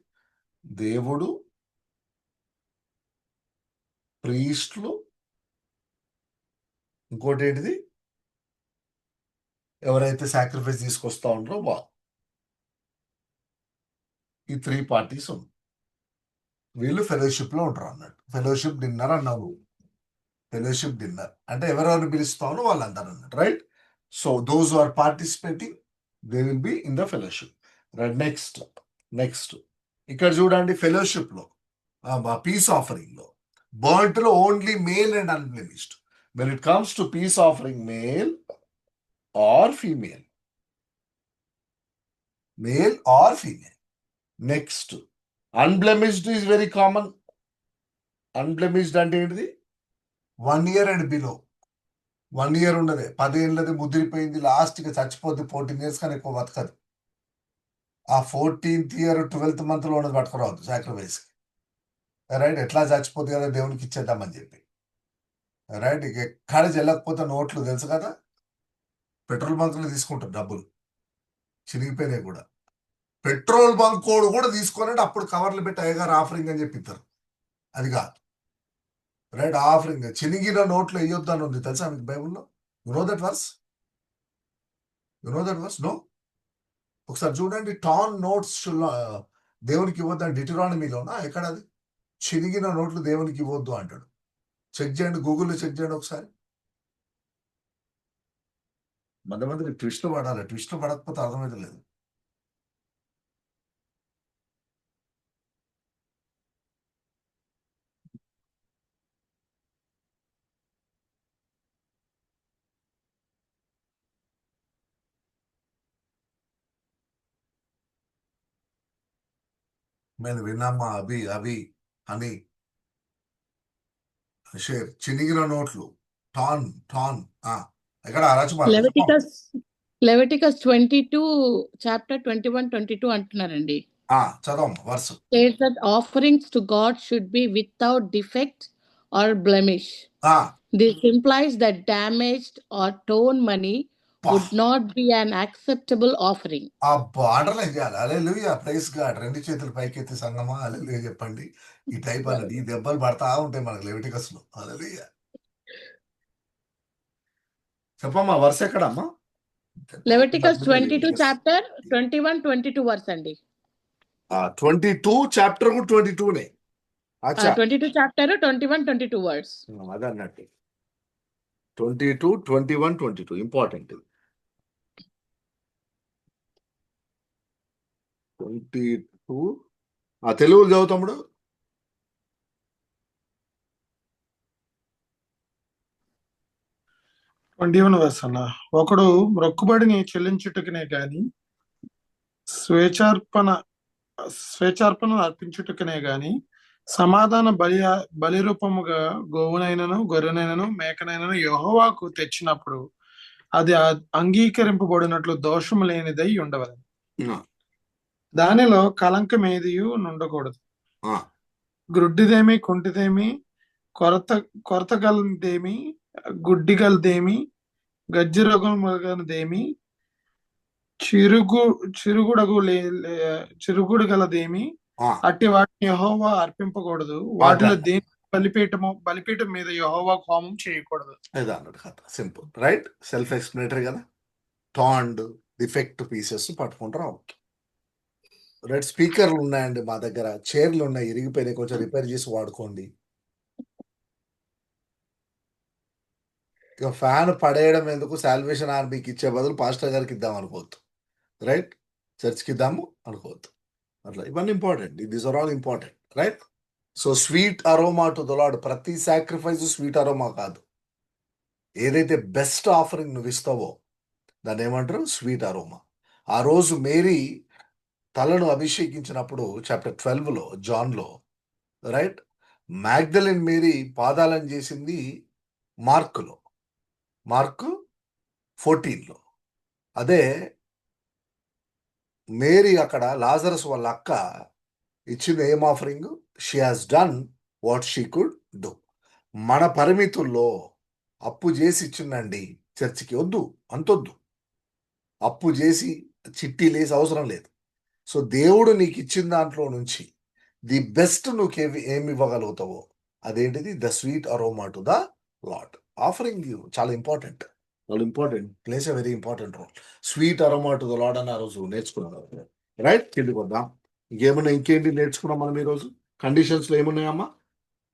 దేవుడు, ప్రీస్టులు, ఇంకోటి ఏంటిది, ఎవరైతే సాక్రిఫైస్ తీసుకొస్తా ఉంటారో వాళ్ళు. ఈ 3 పార్టీస్ ఉంది. వీళ్ళు ఫెలోషిప్ లో ఉంటారు అన్నట్టు. ఫెలోషిప్ డిన్నర్ అన్నావు. ఫెలోషిప్ డిన్నర్ అంటే ఎవరెవరు పిలుస్తామో వాళ్ళందరూ అన్నట్టు, right. So those are participating, they will be in the fellowship, right. Next ఇక్కడ చూడండి, ఫెలోషిప్ లో పీస్ ఆఫరింగ్ లో బర్nt లో only male and unblemished. When it comes to peace offering, male or female, male or female. Next unblemished is very common. Unblemished అంటే ఏంటిది? 1 year and below. 1 year ఉండదు, 10 ఏళ్ళది ముదిరిపోయింది, లాస్ట్గా చచ్చిపోద్ది, 14 years కానీ ఎక్కువ బతకదు. ఆ 14th year 12th month లో ఉన్నది పట్టుకురావద్దు sacrifice, right. ఎట్లా చచ్చిపోద్ది కదా, దేవునికి ఇచ్చేద్దామని చెప్పి, రైట్. ఇక ఎక్కడ చెల్లకపోతే నోట్లు తెలుసు కదా, పెట్రోల్ బంకులు తీసుకుంటారు డబ్బులు, చినిగిపోయినాయి కూడా. పెట్రోల్ బంక్ కోడ్ కూడా తీసుకోనంటే అప్పుడు కవర్లు పెట్టి అయ్యగారు ఆఫరింగ్ అని చెప్పిస్తారు. అది కాదు, రైట్. ఆఫరింగ్ చినిగిన నోట్లు వేయొద్దు అని ఉంది, తెలుసా మీకు బైబుల్లో? You know that verse? No. ఒకసారి చూడండి, టాన్ నోట్స్ దేవునికి ఇవ్వద్దు అని డిటరానమీలోనా ఎక్కడ? అది చినిగిన నోట్లు దేవునికి ఇవ్వద్దు అంటాడు. చెక్ చేయండి, గూగుల్లో చెక్ చేయండి ఒకసారి. మంది ట్విస్ట్ పడాలి, ట్విస్ట్ పడకపోతే అర్థమైతే లేదు. నేను విన్నామ్మా, అవి అని షేర్. చినిగిన నోట్లు, టాన్ ఎక్కడ? లెవిటికస్ 22 chapter 21, 22 అంటున్నారండి. చదవం verse. Says that offerings to God should be without defect or blemish. This implies that damaged or torn money would not be an acceptable offering. Underline చేయాలి. హల్లెలూయా, ప్రైజ్ గాడ్. 2 చేతులు పైకెత్తి సంగమా హల్లెలూయా చెప్పండి. ఈ type అన్నది ఈ దెబ్బలు పడతా ఉంటాయి మనకు లెవిటికస్ లో. హల్లెలూయా. చెప్పమ్మా, వర్స్ ఎక్కడమ్మా? Leviticus 22 chapter 21, 22 verse అండి. 22 chapter 22నే. 22 chapter 21, 22 verse. అదన్నట్టు 22, 21, 22 ఇంపార్టెంట్. 22 తెలుగు చదువుతాముడు. అన్న, ఒకడు మొక్కుబడిని చెల్లించుటకునే గాని స్వేచ్ఛార్పణ అర్పించుటకునే గాని సమాధాన బలి రూపముగా గోవునైనను గొర్రెనైనను మేకనైనను యెహోవాకు తెచ్చినప్పుడు అది అంగీకరింపబడినట్లు దోషము లేనిదై ఉండవలెను. దానిలో కలంకమేదియు ఉండకూడదు. గ్రుడ్డిదేమి, కుంటిదేమి, కొరత గలదేమి, గుడ్డి గలదేమి, గజ్జి రోగముగలదేమి, చిరుగుడు గలదేమి, అట్టి వాటిని యెహోవా అర్పింపకూడదు. వాటిలో దేని బలిపీఠం మీద యెహోవా హోమం చేయకూడదు. Simple, right. సెల్ఫ్ ఎక్స్ప్లెనేటరీ కదా. టాండ్ డిఫెక్ట్ పీసెస్ పట్టుకుంటారు. రైట్. స్పీకర్లు ఉన్నాయండి మా దగ్గర, చైర్లు ఉన్నాయి, ఇరిగిపోయినాయి, కొంచెం రిపేర్ చేసి వాడుకోండి. ఇక ఫ్యాన్ పడేయడం ఎందుకు, సాల్వేషన్ ఆర్మీకి ఇచ్చే బదులు పాస్టర్ గారికి ఇద్దాం అనుకోవద్దు, రైట్. చర్చ్కి ఇద్దాము అనుకోవద్దు. అట్లా ఇవన్నీ important. These are all important, right. So sweet aroma to the Lord. ప్రతి సాక్రిఫైస్ స్వీట్ అరోమా కాదు. ఏదైతే బెస్ట్ ఆఫరింగ్ నువ్వు ఇస్తావో దాన్ని ఏమంటారు? Sweet aroma. ఆ రోజు మేరీ తలను అభిషేకించినప్పుడు చాప్టర్ 12లో జాన్లో, రైట్, మ్యాగ్దలిన్ మేరీ పాదాలను చేసింది మార్కులో, మార్కు 14లో. అదే మేరీ అక్కడ లాజరస్ వాళ్ళ అక్క ఇచ్చిన ఏం offering? She has done what she could do. మన పరిమితుల్లో అప్పు చేసి ఇచ్చిందండి చర్చికి, వద్దు అంతొద్దు, అప్పు చేసి చిట్టి లేసి అవసరం లేదు. సో దేవుడు నీకు ఇచ్చిన దాంట్లో నుంచి ది బెస్ట్ నువ్వు ఏమి ఇవ్వగలుగుతావో అదేంటిది? The sweet aroma to the Lord. Offering చాలా ఇంపార్టెంట్, చాలా important, plays a very important role. Sweet aroma to the Lord అని ఆ రోజు నేర్చుకున్నాం. రైట్, కిందికి వద్దాం. ఇంకేంటి నేర్చుకున్నాం మనం ఈరోజు? కండిషన్స్లో ఏమున్నాయమ్మా?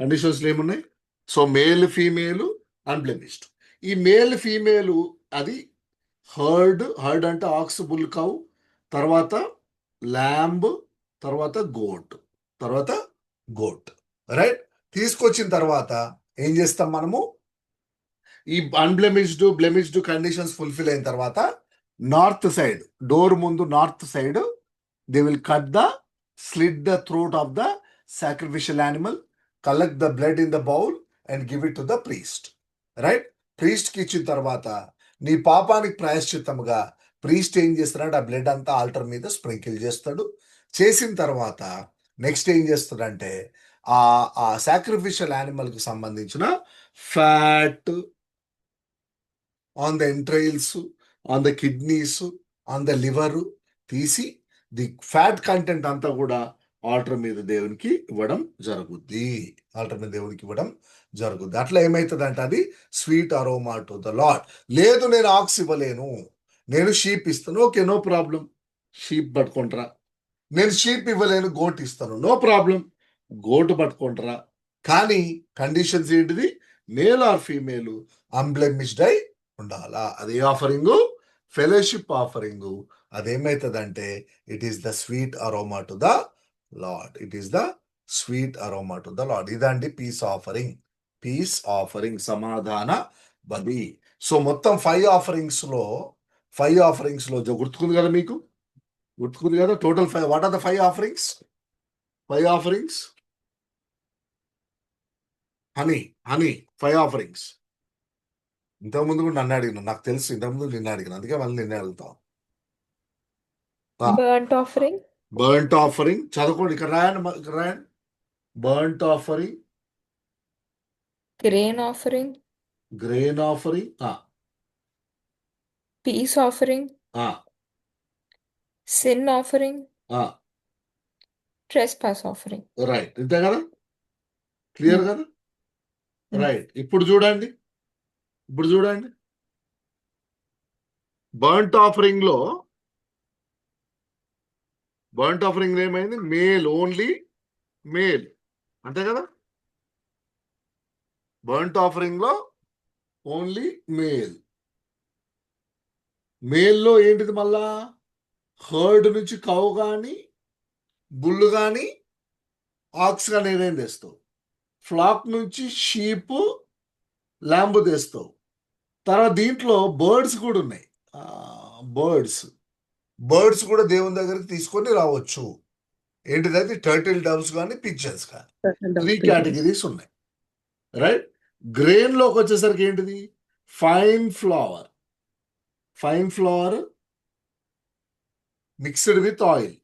కండిషన్స్లో ఏమున్నాయి? So male female unblemished. ఈ మేల్ ఫీమేల్ అది హర్డ్ అంటే ఆక్స్, బుల్, కౌ, తర్వాత ల్యాంబ్, తర్వాత గోట్. రైట్, తీసుకొచ్చిన తర్వాత ఏం చేస్తాం మనము? ఈ బ్లెమిష్డ్ కండిషన్స్ ఫుల్ఫిల్ అయిన తర్వాత నార్త్ సైడ్, డోర్ ముందు north side they will slit the throat of the sacrificial animal, collect the blood in the bowl and give it to the priest. Right, ప్రీస్ట్కి ఇచ్చిన తర్వాత నీ పాపానికి ప్రాయశ్చిత్తముగా ప్రీస్ట్ ఏం చేస్తాడంటే ఆ బ్లడ్ అంతా ఆల్టర్ మీద స్ప్రింకిల్ చేస్తాడు. చేసిన తర్వాత నెక్స్ట్ ఏం చేస్తాడంటే ఆ సాక్రిఫిషియల్ యానిమల్కి సంబంధించిన fat on the entrails, on the kidneys, on the liver తీసి ది ఫ్యాట్ కంటెంట్ అంతా కూడా ఆల్టర్ మీద దేవునికి ఇవ్వడం జరుగుద్ది. అట్లా ఏమవుతుందంటే అది sweet aroma to the lord. లేదు నేను ఆక్స్ ఇవ్వలేను, నేను షీప్ ఇస్తాను, ఓకే, నో ప్రాబ్లం, షీప్ పట్టుకుంటారా. నేను షీప్ ఇవ్వలేను, గోట్ ఇస్తాను, నో ప్రాబ్లం, గోటు పట్టుకుంటారా. కానీ కండిషన్స్ ఏంటిది? మేల్ ఆర్ ఫీమేల్ అన్బ్లెమిష్డ్ అయి ఉండాలా. అది ఆఫరింగ్, ఫెలోషిప్ ఆఫరింగ్. అదేమవుతుందంటే it is the sweet aroma to the Lord. ఇదండి పీస్ ఆఫరింగ్, సమాధాన బలి. సో మొత్తం 5 ఆఫరింగ్స్ లో గుర్తుకుంది కదా మీకు? గుర్తుకుంది కదా? Total 5. What are the 5 offerings? 5 offerings. Honey 5 offerings. ఇంతకుముందు కూడా నన్ను అడిగిన, నాకు తెలుసు ఇంతకుముందు నిన్ను అడిగిన, అందుకే మళ్ళీ నిన్నే అడుగుతాం. బర్ంట్ ఆఫరింగ్ చదువుకోండి, ఇక్కడ రాయండి. Burnt offering, grain offering, peace offering, sin offering, trespass offering. Right, ఇంతే కదా? క్లియర్ కదా? రైట్, ఇప్పుడు చూడండి. బర్ంట్ ఆఫరింగ్ లో ఏమైంది? మేల్, ఓన్లీ మేల్, అంతే కదా? బర్ంట్ ఆఫరింగ్ లో ఓన్లీ మేల్లో ఏంటిది? మళ్ళా హర్డ్ నుంచి కౌ కానీ, బుల్లు కానీ, ఆక్స్ కానీ ఏదైనా తెస్తావు. ఫ్లాక్ నుంచి షీప్, ల్యాంబ్ తెస్తావు. తర్వాత దీంట్లో బర్డ్స్ కూడా ఉన్నాయి. బర్డ్స్ కూడా దేవుని దగ్గరికి తీసుకొని రావచ్చు. ఏంటిది? టర్టిల్ డవ్స్ కానీ, పిజన్స్ కానీ, 3 కేటగిరీస్ ఉన్నాయి. రైట్, గ్రెయిన్ లోకి వచ్చేసరికి ఏంటిది? Fine flour mixed with oil.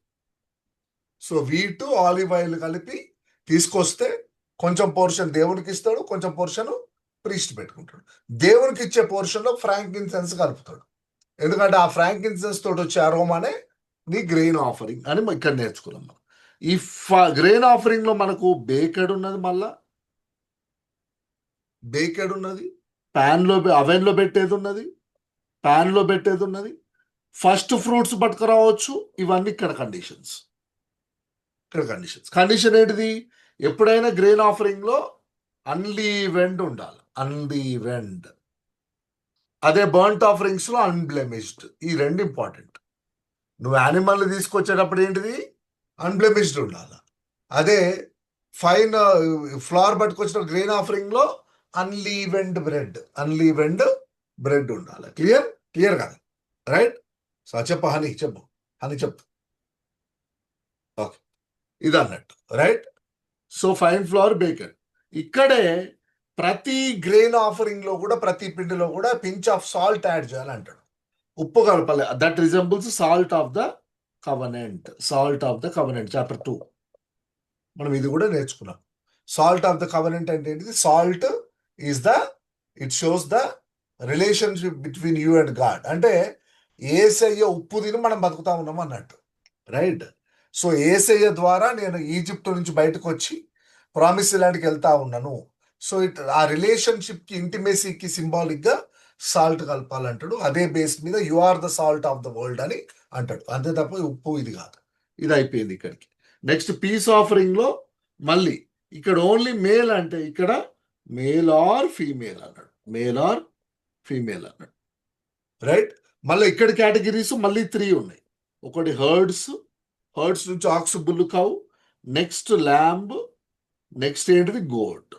So వీటు ఆలివ్ ఆయిల్ కలిపి తీసుకొస్తే కొంచెం పోర్షన్ దేవునికి ఇస్తాడు, కొంచెం పోర్షన్ ప్రీస్ట్ పెట్టుకుంటాడు. దేవునికి ఇచ్చే పోర్షన్లో ఫ్రాంకిన్సెన్స్ కలుపుతాడు. ఎందుకంటే ఆ ఫ్రాంకిన్సెన్స్ తోటి వచ్చే అరోమానే నీ గ్రెయిన్ ఆఫరింగ్ అని ఇక్కడ నేర్చుకున్నాం మనం. ఈ గ్రెయిన్ ఆఫరింగ్ లో మనకు బేకెడ్ ఉన్నది, మళ్ళా బేకెడ్ ఉన్నది, అవెన్లో పెట్టేది ఉన్నది, ఫస్ట్ ఫ్రూట్స్ పట్టుకురావచ్చు. ఇవన్నీ ఇక్కడ కండిషన్స్. కండిషన్ ఏంటిది? ఎప్పుడైనా గ్రెయిన్ ఆఫరింగ్ లో అన్లీవెండ్ ఉండాలి, అదే బర్ంట్ ఆఫరింగ్స్ లో అన్బ్లెమిష్డ్. ఈ 2 ఇంపార్టెంట్. నువ్వు యానిమల్ తీసుకొచ్చేటప్పుడు ఏంటిది? అన్బ్లెమిష్డ్ ఉండాలి. అదే ఫైన్ ఫ్లవర్ పట్టుకొచ్చిన గ్రెయిన్ ఆఫరింగ్ లో అన్లీవెండ్ బ్రెడ్ ఉండాలి. క్లియర్ కదా? రైట్. సో చెప్పు హనీ, చెప్పు. ఓకే, ఇది అన్నట్టు. Right, so fine flour baked. ఇక్కడే ప్రతి గ్రెయిన్ ఆఫరింగ్ లో కూడా ప్రతి పిండిలో కూడా పించ్ ఆఫ్ సాల్ట్ యాడ్ చేయాలంటాడు. ఉప్పు కలపాలి. That resembles salt of the covenant. Salt of the covenant chapter 2 మనం ఇది కూడా నేర్చుకున్నాం. సాల్ట్ ఆఫ్ ద కవనెంట్ అంటే ఏంటిది? Salt is the it shows the relationship between you and God. అంటే ఏసయ్య ఉప్పు తిని మనం బతుకుతా ఉన్నాం అన్నట్టు, రైట్? సో ఏసయ్య ద్వారా నేను ఈజిప్ట్ నుంచి బయటకు వచ్చి ప్రామిస్ ల్యాండ్కి వెళ్తా ఉన్నాను. సో ఆ రిలేషన్షిప్ కి ఇంటిమేసీకి సింబాలిక్ గా సాల్ట్ కలపాలంటాడు. అదే బేస్ మీద you are the salt of the world అని అంటాడు. అంతే తప్ప ఉప్పు ఇది కాదు. ఇది అయిపోయింది ఇక్కడికి. నెక్స్ట్ పీస్ ఆఫరింగ్ లో మళ్ళీ ఇక్కడ ఓన్లీ మేల్ అంటే ఇక్కడ మేల్ ఆర్ ఫీమేల్ అన్నాడు. మేల్ ఆర్ ఫీమేల్ అన్నాడు, రైట్? మళ్ళీ ఇక్కడ కేటగిరీస్ మళ్ళీ 3 ఉన్నాయి. ఒకటి హర్డ్స్ నుంచి aux, bull, cow. Next lamb. Next ఏంటిది? గోట్.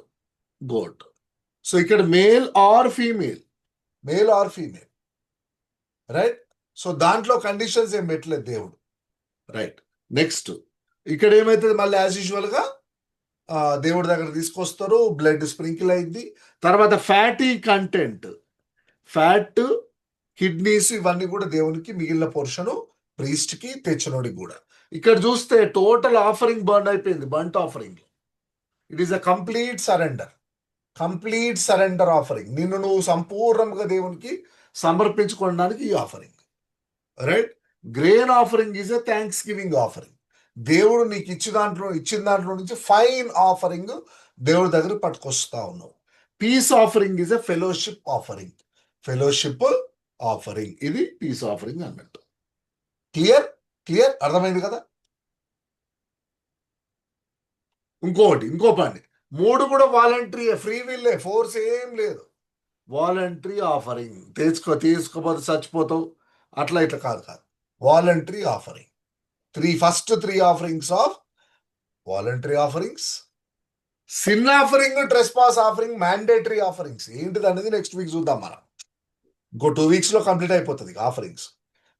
సో ఇక్కడ male or female, right? So దాంట్లో కండిషన్స్ ఏం పెట్టలేదు దేవుడు, రైట్? నెక్స్ట్ ఇక్కడ ఏమైతుంది? మళ్ళీ యాజ్ యూజువల్ గా దేవుడి దగ్గర తీసుకొస్తారు, బ్లడ్ స్ప్రింకిల్ అయింది. తర్వాత ఫ్యాటీ కంటెంట్, ఫ్యాట్, కిడ్నీస్ ఇవన్నీ కూడా దేవునికి మిగిలిన పోర్షను ప్రీస్ట్ కి తెచ్చినోడికి కూడా. ఇక్కడ చూస్తే టోటల్ ఆఫరింగ్ బర్న్ అయిపోయింది. Burnt offering it is a complete surrender offering. నిన్ను నువ్వు సంపూర్ణంగా దేవునికి సమర్పించుకోవడానికి ఈ offering, right? Grain offering is a thanksgiving offering. దేవుడు నీకు ఇచ్చిన దాంట్లో నుంచి ఫైన్ ఆఫరింగ్ దేవుడి దగ్గర పట్టుకొస్తా ఉన్నావు. Piece offering is a fellowship offering. ఇది పీస్ ఆఫరింగ్ అన్నట్టు. క్లియర్? అర్థమైంది కదా? ఇంకో పని 3 కూడా వాలంటరీ, ఫ్రీ విల్లే, ఫోర్స్ ఏం లేదు. Voluntary offering. తీసుకోపోతే చచ్చిపోతావు, అట్లా ఇట్లా కాదు. Voluntary offering. First 3 offerings of voluntary offerings. Sin offering, trespass offering, mandatory offerings. ఏంటిది అనేది నెక్స్ట్ వీక్ చూద్దాం మనం. ఇంకో 2 weeks లో కంప్లీట్ అయిపోతుంది ఆఫరింగ్స్.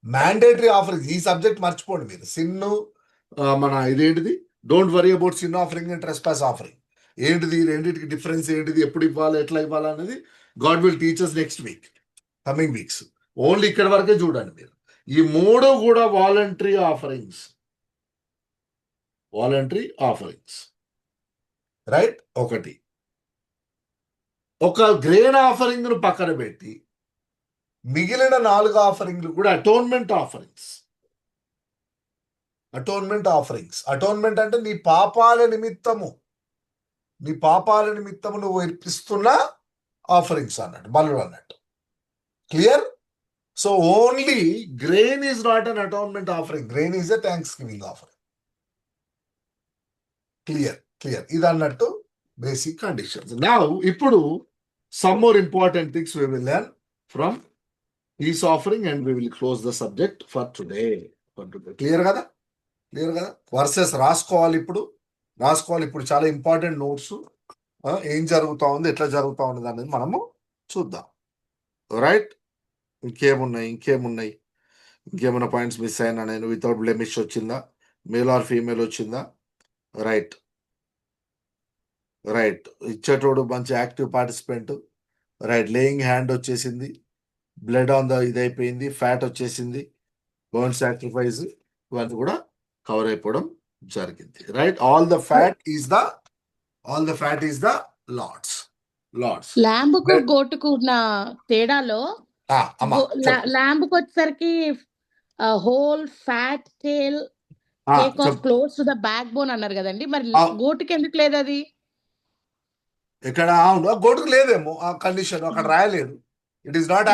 మ్యాండేటరీ ఆఫరింగ్స్ ఈ సబ్జెక్ట్ మర్చిపోండి మీరు. సిన్ మన ఇదేంటిది? Don't worry about sin offering and trespass offering. ఏంటిది? రెండింటికి డిఫరెన్స్ ఏంటిది? ఎప్పుడు ఇవ్వాలి, ఎట్లా ఇవ్వాలి అనేది God will teach us next week, coming weeks. Only ఇక్కడ వరకే చూడండి మీరు. ఈ 3 కూడా వాలంటరీ ఆఫరింగ్స్, రైట్? ఒక గ్రెయిన్ ఆఫరింగ్ ను పక్కన పెట్టి మిగిలిన 4 ఆఫరింగ్లు కూడా అటోన్మెంట్ ఆఫరింగ్స్. అటోన్మెంట్ అంటే నీ పాపాల నిమిత్తము నువ్వు ఇస్తున్న ఆఫరింగ్స్ అన్నట్టు, బలులు అన్నట్టు. Clear? So only grain is not an atonement offering. Grain is a thanksgiving offering. Clear? ఇది అన్నట్టు బేసిక్ కండిషన్స్. నౌ ఇప్పుడు some more important things we will learn from peace offering and we will close the subject for today. Clear కదా? Verses రాసుకోవాలి ఇప్పుడు. చాలా important notes. ఏం జరుగుతా ఉంది, ఎట్లా జరుగుతా ఉంది అనేది మనము చూద్దాం, రైట్? ఇంకేమన్నా పాయింట్స్ మిస్ అయినా? నేను వితౌట్ బ్లెమిష్ వచ్చిందా, మేల్ ఆర్ ఫీమేల్ వచ్చిందా, రైట్? ఇచ్చేటోడు మంచి active participant, right? Laying hand వచ్చేసింది, బ్లడ్ ఆన్ ద ఇదైపోయింది, ఫ్యాట్ వచ్చేసింది, బర్న్ సాక్రిఫైస్ ఇవన్నీ కూడా కవర్ అయిపోవడం జరిగింది, right? All the fat is the Lord's. ల్యాంబుకు గోటుకు ఉన్న తేడాలో ల్యాంబుకు వచ్చేసరికి whole fat tail take off close to the backbone అన్నారు కదండి. మరి గోటుకి ఎందుకు లేదు అది? ఇక్కడ అవును, గోటుకు లేదేమో ఆ కండిషన్ అక్కడ రాయలేదు. ఇట్ ఈస్ నాట్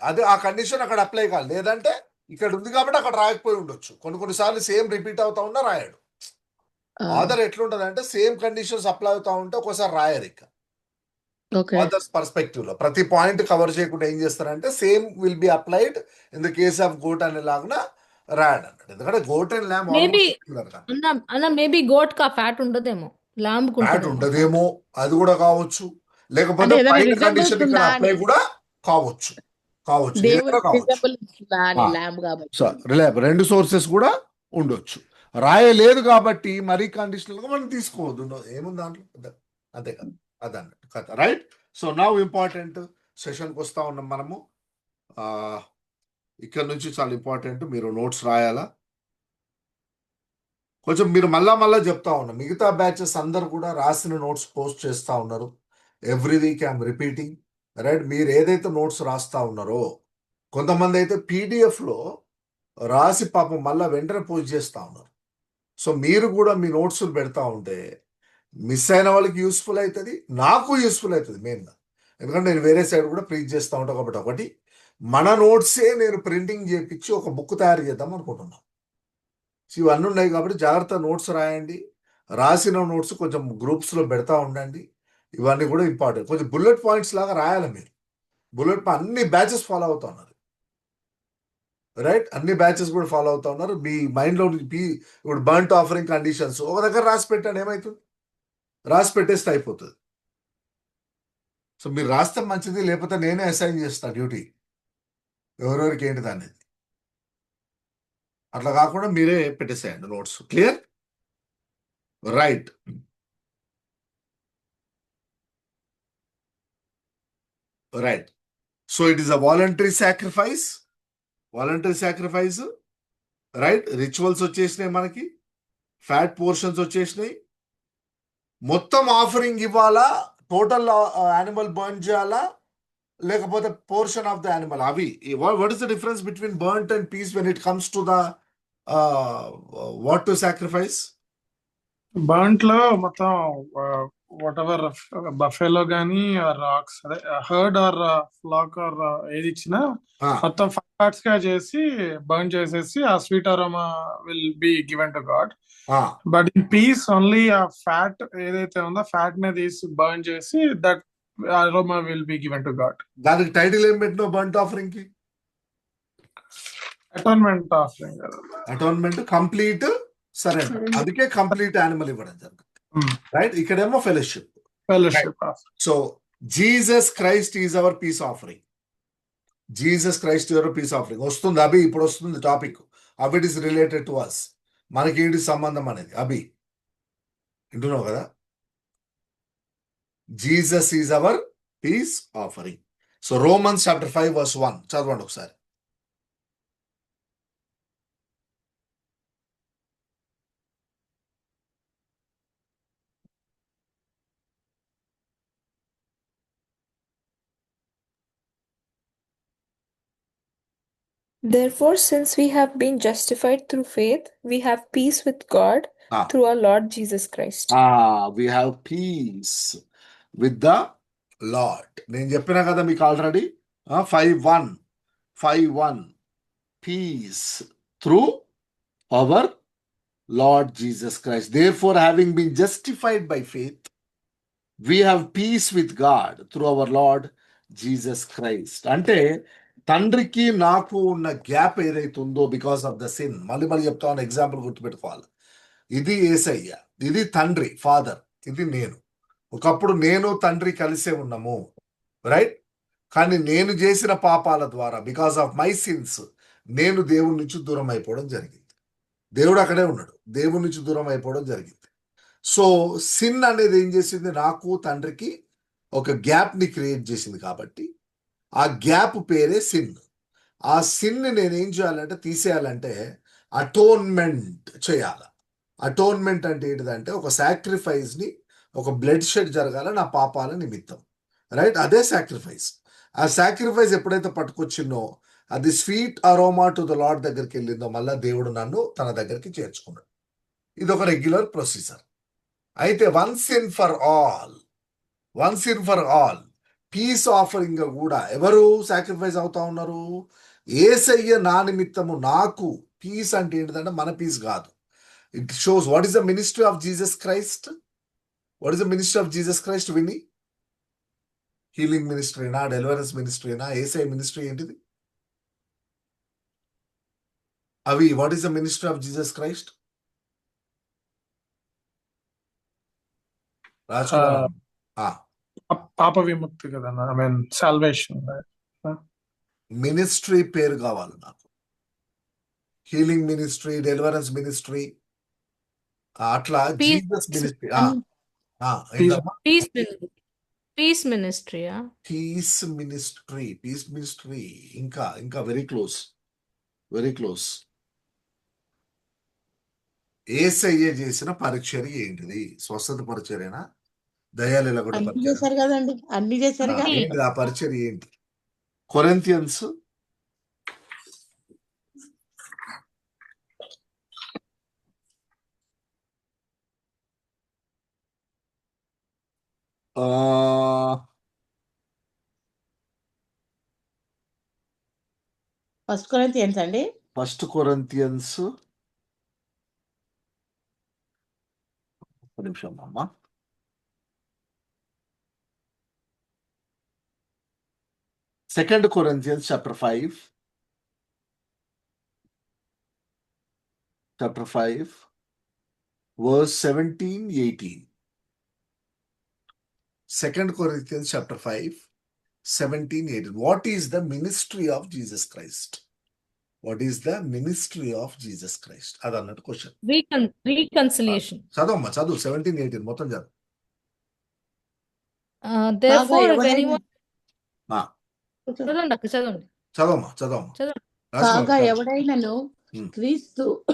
అదే ఆ కండిషన్ అక్కడ అప్లై కాదు. లేదంటే ఇక్కడ ఉంది కాబట్టి అక్కడ రాయకపోయి ఉండొచ్చు. కొన్నిసార్లు సేమ్ రిపీట్ అవుతా ఉన్నా రాయడు. ఆథర్ ఎట్లుంటది అంటే సేమ్ కండిషన్స్ అప్లై అవుతా ఉంటే ఒక్కోసారి రాయరు. ఇక ఆథర్స్ పర్స్పెక్టివ్ లో ప్రతి పాయింట్ కవర్ చేయకుండా ఏం చేస్తారంటే same will be applied in the case of goat అనే లాగా రాయడు అన్నట్టు. ఎందుకంటే goat and lamb maybe goat కా ఫ్యాట్ ఉండదేమో, ల్యాంబ్ ఫ్యాట్ ఉండదేమో, అది కూడా కావచ్చు. లేకపోతే పైన కండిషన్ ఇక్కడ అప్లై కూడా కావచ్చు. 2 సోర్సెస్ కూడా ఉండొచ్చు. రాయలేదు కాబట్టి మరీ కండిషనల్గా మనం తీసుకోవద్దు. ఏముంది దాంట్లో, అంతే కదా, అదన్నట్టు కథ. రైట్. సో నౌ ఇంపార్టెంట్ సెషన్కి వస్తూ ఉన్నాం మనము. ఇక్కడ నుంచి చాలా ఇంపార్టెంట్, మీరు నోట్స్ రాయాలా. కొంచెం మీరు మళ్ళా చెప్తా ఉన్నాం, మిగతా బ్యాచెస్ అందరు కూడా రాసిన నోట్స్ పోస్ట్ చేస్తూ ఉన్నారు. Every week I'm repeating. Right. మీరు ఏదైతే నోట్స్ రాస్తా ఉన్నారో, కొంతమంది అయితే పీడిఎఫ్లో రాసి పాపం మళ్ళీ వెంటనే పోస్ట్ చేస్తూ ఉన్నారు. సో మీరు కూడా మీ నోట్స్ పెడతా ఉంటే మిస్ అయిన వాళ్ళకి యూస్ఫుల్ అవుతుంది, నాకు యూస్ఫుల్ అవుతుంది మెయిన్గా. ఎందుకంటే నేను వేరే సైడ్ కూడా ప్రింట్ చేస్తూ ఉంటాను కాబట్టి, ఒకటి మన నోట్సే నేను ప్రింటింగ్ చేయించి ఒక బుక్ తయారు చేద్దాం అనుకుంటున్నాను. సో ఇవన్నీ ఉన్నాయి కాబట్టి జాగ్రత్త నోట్స్ రాయండి. రాసిన నోట్స్ కొంచెం గ్రూప్స్లో పెడతా ఉండండి. ఇవన్నీ కూడా ఇంపార్టెంట్. కొంచెం బుల్లెట్ పాయింట్స్ లాగా రాయాలి మీరు. బుల్లెట్ అన్ని బ్యాచెస్ ఫాలో అవుతా ఉన్నారు. రైట్. అన్ని బ్యాచెస్ కూడా ఫాలో అవుతా ఉన్నారు. మీ మైండ్లో ఇప్పుడు బర్న్ట్ ఆఫరింగ్ కండిషన్స్ ఒక దగ్గర రాసి పెట్టండి, ఏమవుతుంది, రాసి పెట్టేస్తే అయిపోతుంది. సో మీరు రాస్తే మంచిది, లేకపోతే నేనే అసైన్ చేస్తా డ్యూటీ ఎవరెవరికి ఏంటిది అనేది. అట్లా కాకుండా మీరే పెట్టేసేయండి notes. Clear? Right. Right. So it is a voluntary sacrifice. Voluntary sacrifice. Right. Rituals వచ్చేసినాయి, మనకి ఫ్యాట్ పోర్షన్స్ వచ్చేసినాయి. మొత్తం ఆఫరింగ్ ఇవ్వాలా, టోటల్ యానిమల్ బర్న్ చేయాలా, లేకపోతే పోర్షన్ ఆఫ్ ద యానిమల్? అవి what is the difference between burnt and peace when it comes to the what to sacrifice? Burnt లో మొత్తం వాట్ ఎవర్ బఫేలో గానీ రాక్స్ అదే హర్డ్ ఆర్ ఫ్లాక్ ఆర్ ఏది ఇచ్చినా మొత్తం 5 parts గా చేసి బర్న్ చేసేసి ఆ sweet aroma will be given to God. But in peace only ఆ ఫ్యాట్ ఏదైతే ఉందో ఫ్యాట్ ని తీసి బర్న్ చేసి that aroma will be given to God. దానికి టైటిల్ ఏం పెట్టినావు బర్న్ట్ ఆఫరింగ్ కి? Atonement offering. Atonement, complete surrender. అందుకే కంప్లీట్ యానిమల్ ఇవ్వడం జరుగుతుంది. రైట్. ఇక్కడేమో fellowship. So Jesus Christ is our peace offering. Jesus Christ your peace offering వస్తుంది. అభి ఇప్పుడు వస్తుంది టాపిక్. అవి it is related to us. మనకి ఏంటి సంబంధం అనేది? అభి వింటున్నావు కదా? Jesus is our peace offering. So Romans chapter 5 verse 1 చదవండి ఒకసారి. Therefore, since we have been justified through faith, we have peace with God through our Lord Jesus Christ. We have peace with the Lord. నేను చెప్పినా కదా మీకు already 5:1 peace through our Lord Jesus Christ. Therefore, having been justified by faith, we have peace with God through our Lord Jesus Christ. అంటే తండ్రికి నాకు ఉన్న gap ఏదైతే ఉందో బికాస్ ఆఫ్ ద సిన్, మళ్ళీ చెప్తాను, ఎగ్జాంపుల్ గుర్తుపెట్టుకోవాలి. ఇది యేసయ్య, ఇది తండ్రి ఫాదర్, ఇది నేను. ఒకప్పుడు నేను తండ్రి కలిసే ఉన్నాము. రైట్. కానీ నేను చేసిన పాపాల ద్వారా బికాస్ ఆఫ్ మై సిన్స్ నేను దేవుడి నుంచి దూరం అయిపోవడం జరిగింది. దేవుడు అక్కడే ఉన్నాడు, దేవుడి నుంచి దూరం అయిపోవడం జరిగింది. సో సిన్ అనేది ఏం చేసింది? నాకు తండ్రికి ఒక గ్యాప్ని క్రియేట్ చేసింది. కాబట్టి ఆ గ్యాప్ పేరే సిన్. ఆ సిన్ని నేనేం చేయాలంటే, తీసేయాలంటే అటోన్మెంట్ చేయాలి. అటోన్మెంట్ అంటే ఏంటిదంటే ఒక సాక్రిఫైస్ని, ఒక బ్లడ్ షెడ్ జరగాల నా పాపాల నిమిత్తం. రైట్. అదే సాక్రిఫైస్. ఆ సాక్రిఫైస్ ఎప్పుడైతే పట్టుకొచ్చిందో అది sweet aroma to the lord దగ్గరికి వెళ్ళిందో మళ్ళీ దేవుడు నన్ను తన దగ్గరికి చేర్చుకున్నాడు. ఇది ఒక రెగ్యులర్ ప్రొసీజర్. అయితే once in for all peace offering కూడా ఎవరు సాక్రిఫైస్ అవుతా ఉన్నారు? యేసయ్య నా నిమిత్తము. నాకు పీస్ అంటే ఏంటిదంటే మన పీస్ కాదు. It shows what is the ministry of Jesus Christ. What is the ministry of Jesus Christ? విని, హీలింగ్ మినిస్ట్రీనా, డెలివరెన్స్ మినిస్ట్రీనా, యేసయ్య మినిస్ట్రీ ఏంటిది? అవి what is the ministry of Jesus Christ? Rajkumar. పాప విముక్తి కదా, ఐ మీన్ సాల్వేషన్. మినిస్ట్రీ పేరు కావాలి నాకు. హీలింగ్ మినిస్ట్రీ, డెలివరెన్స్ మినిస్ట్రీ, అట్లా Peace, జీసస్ మినిస్ట్రీ. Peace. ఏంటమ్మా? peace ministry. Peace ministry, yeah. Peace ministry ఇంకా ఇంకా వెరీ క్లోజ్, వెరీ క్లోజ్. యేసయ్య చేసిన పరిచర్య ఏంటిది? స్వస్థత పరిచర్యనా, దయ్యాలు ఎలగొట్టే అన్ని పరిచర్య? చేశారు కదండి, అన్ని చేశారుగా. ఏంటిది ఆ పరిచర్య ఏంటి? కొరింథియన్స్ ఫస్ట్ కొరింథియన్స్ అండి. ఫస్ట్ కొరింథియన్స్ ఒక నిమిషం అమ్మా. Second Corinthians chapter 5 verse 17, 18. Second Corinthians chapter 5, 17, 18. What is the ministry of Jesus Christ? What is the ministry of Jesus Christ? అదన్నట్టు క్వశ్చన్. Reconciliation. చదవమ్మా, చదువు 17, 18 మొత్తం చదువు. Therefore, if ఎవరైనా- anyone. ఆ, చదవండి అక్క, చదవండి. చదవమ్మా. చదవండి. కాగా ఎవడైనను ఉమ్. క్రీస్తు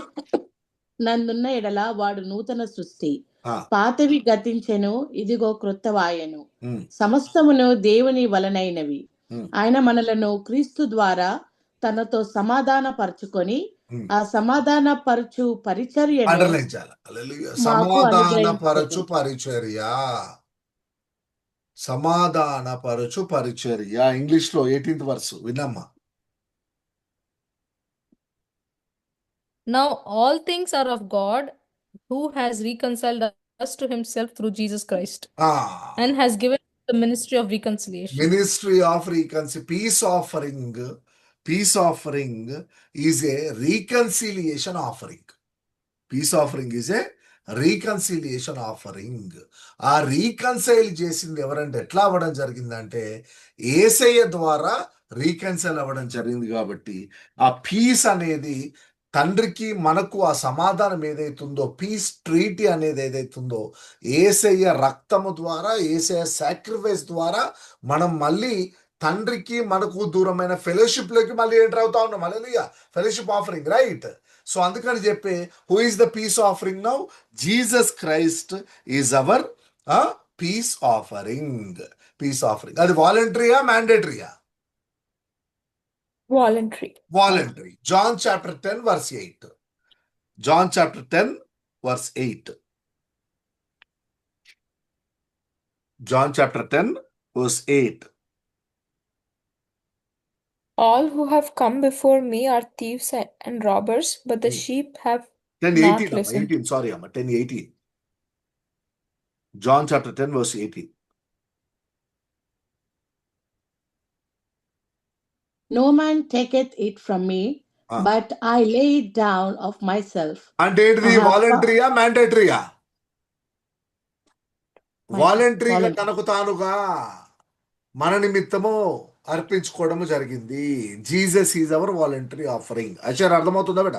నందున్న ఎడల వాడు నూతన సృష్టి, ఆ, పాతవి గతించెను, ఇదిగో క్రొత్తవాయెను. ఉమ్, సమస్తమును దేవుని వలనైనవి. ఉమ్, ఆయన మనలను క్రీస్తు ద్వారా తనతో సమాధాన పరుచుకొని ఉమ్. ఆ సమాధాన పరచు పరిచర్యను అండర్లైన్ చేయాలి. హల్లెలూయా. మాకు సమాధానపరచు అనుగ్రహించెను. పరిచర్య, సమాధానపరచు పరిచర్య. ఇంగ్లీష్ లో 18th verse వినమ్మా. Now all things are of God, who has reconciled us to himself through Jesus Christ and has given the ministry of reconciliation. Ministry of reconciliation. Peace offering is a reconciliation offering. Peace offering is a reconciliation offering. ఆ reconcile చేసింది ఎవరంటే ఎట్లా అవ్వడం జరిగిందంటే యేసయ్య ద్వారా reconcile అవ్వడం జరిగింది. కాబట్టి ఆ పీస్ అనేది తండ్రికి మనకు ఆ సమాధానం ఏదైతుందో, పీస్ ట్రీటీ అనేది ఏదైతుందో, యేసయ్య రక్తము ద్వారా, యేసయ్య సాక్రిఫైస్ ద్వారా మనం మళ్ళీ తండ్రికి మనకు దూరమైన ఫెలోషిప్ లోకి మళ్ళీ ఎంటర్ అవుతా ఉన్నాం. Hallelujah. Fellowship offering, right? So అందుకని చెప్పి who is the peace offering now? Jesus Christ is our peace offering. Peace offering అది వాలంటరీయా, మ్యాండేటరీయా? Voluntary. Voluntary. John chapter 10 verse 8. John chapter 10 verse 8. John chapter 10 verse 8. All who have come before me are thieves and robbers, but the sheep have 10, not 18. listened. 18. Sorry, Amma. 10, 18. John chapter 10 verse 18. No man taketh it from me, but I lay it down of myself. అంటే ఏంటిది? వాలంటరీయా, మ్యాండేటరీయా? వాలంటరీగా తనకు తానుగా మన నిమిత్తము అర్పించుకోవడము జరిగింది. Jesus is hour voluntary offering. అచ్చారు అర్థమవుతుందా బేట?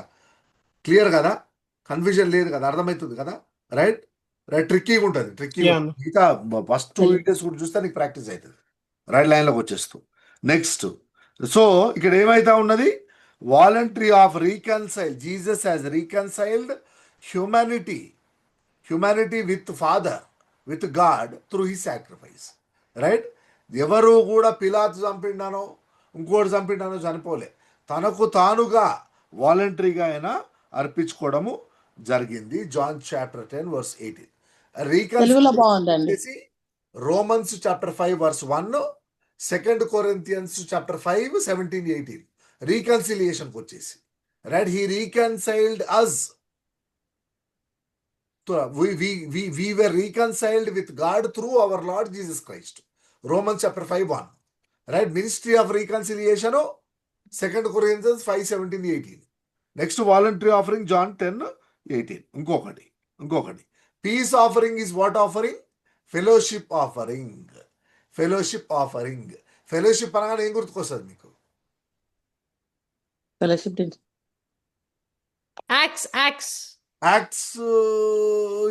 క్లియర్ కదా? కన్ఫ్యూజన్ లేదు కదా? అర్థమవుతుంది కదా? Right right. ట్రిక్కీగా ఉంటుంది, ట్రిక్కీగా. Yeah. ఇంకా ఫస్ట్ 2 వీడియోస్ కూడా చూస్తే నీకు ప్రాక్టీస్ అవుతుంది. రైట్ లైన్లోకి వచ్చేస్తూ నెక్స్ట్. సో ఇక్కడ ఏమైతా ఉన్నది? Voluntary of reconcile. Jesus has reconciled humanity with Father, with God through his sacrifice. Right? ఎవరు కూడా పిలాతు చంపిండానో ఇంకోటి చంపిండానో చనిపోలే, తనకు తానుగా వాలంటరీగా ఆయన అర్పించుకోవడము జరిగింది. John chapter 10 verse 18. తెలుగులో బాగుందండి. Reconciliation Romans chapter 5 verse 1, second Corinthians chapter 5 17, 18. రీకన్సిలియేషన్కి వచ్చేసి right, he reconciled us. We were reconciled with God through our Lord Jesus Christ. Romans chapter 5 1. Right? Ministry of reconciliation, 2 Corinthians 5 17, 18. Next, voluntary offering, John 10 18. ఇంకొకటి piece offering is what offering? Fellowship offering. Fellowship అనగానే ఏం గుర్తుకొస్తుంది మీకు? Fellowship Acts. Acts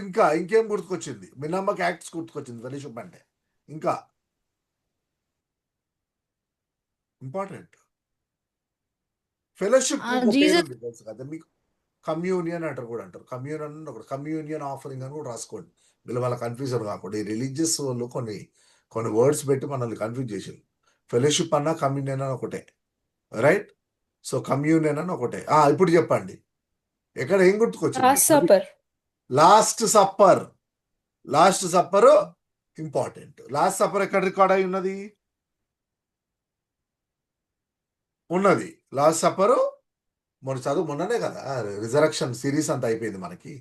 ఇంకా ఇంకేం గుర్తుకొచ్చింది? మినమ్మకి acts గుర్తుకొచ్చింది fellowship అంటే. ఇంకా ఇంపార్టెంట్ ఫెలోషిప్ పేరు Jesus, ఉంది తెలుసు కదా మీకు. కమ్యూనియన్ అంటారు కూడా అంటారు. కమ్యూనియన్ ఒకటి, కమ్యూనియన్ ఆఫరింగ్ అని కూడా రాసుకోండి. వీళ్ళు వాళ్ళ కన్ఫ్యూజన్ కాకుండా. ఈ రిలీజియస్ వాళ్ళు కొన్ని వర్డ్స్ పెట్టి మనల్ని కన్ఫ్యూజ్ చేసారు. ఫెలోషిప్ అన్నా కమ్యూనియన్ అని ఒకటే, రైట్? సో కమ్యూనియన్ అని ఒకటే. ఇప్పుడు చెప్పండి, ఎక్కడ ఏం గుర్తుకొచ్చింది? Last Supper. Last supper. Last supper important. Last supper ఎక్కడ రికార్డ్ అయి ఉన్నది? లాస్ట్ సప్పరు మొన్ననే కదా. రిజరక్షన్ సిరీస్ అంతా అయిపోయింది మనకి.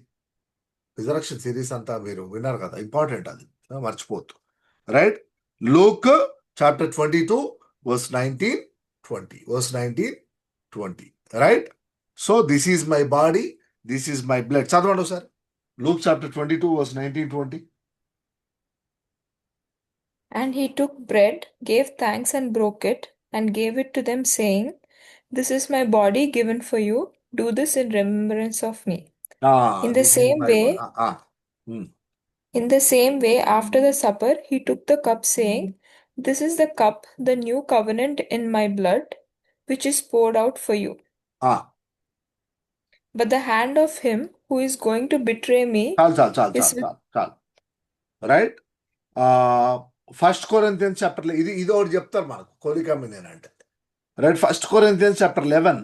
రిజరక్షన్ సిరీస్ అంతా మీరు విన్నారు కదా. ఇంపార్టెంట్ అది, మర్చిపోవద్దు, right? Luke chapter 22 verse 19, 20. verse 19, 20, right? So this is my body, this is my blood. చదవండి sir. Luke chapter 22 verse 19, 20. And he took bread, gave thanks, and broke it, and gave it to them, saying, This is my body given for you. Do this in remembrance of me. In the This is same my way, body. in the same way, after the supper, he took the cup, saying, This is the cup, the new covenant in my blood, which is poured out for you. But the hand of him who is going to betray me is with right. First Corinthians chapter, ఇది ఒకటి చెప్తారు మనకు holy communion అంటే, right? First Corinthians chapter 11,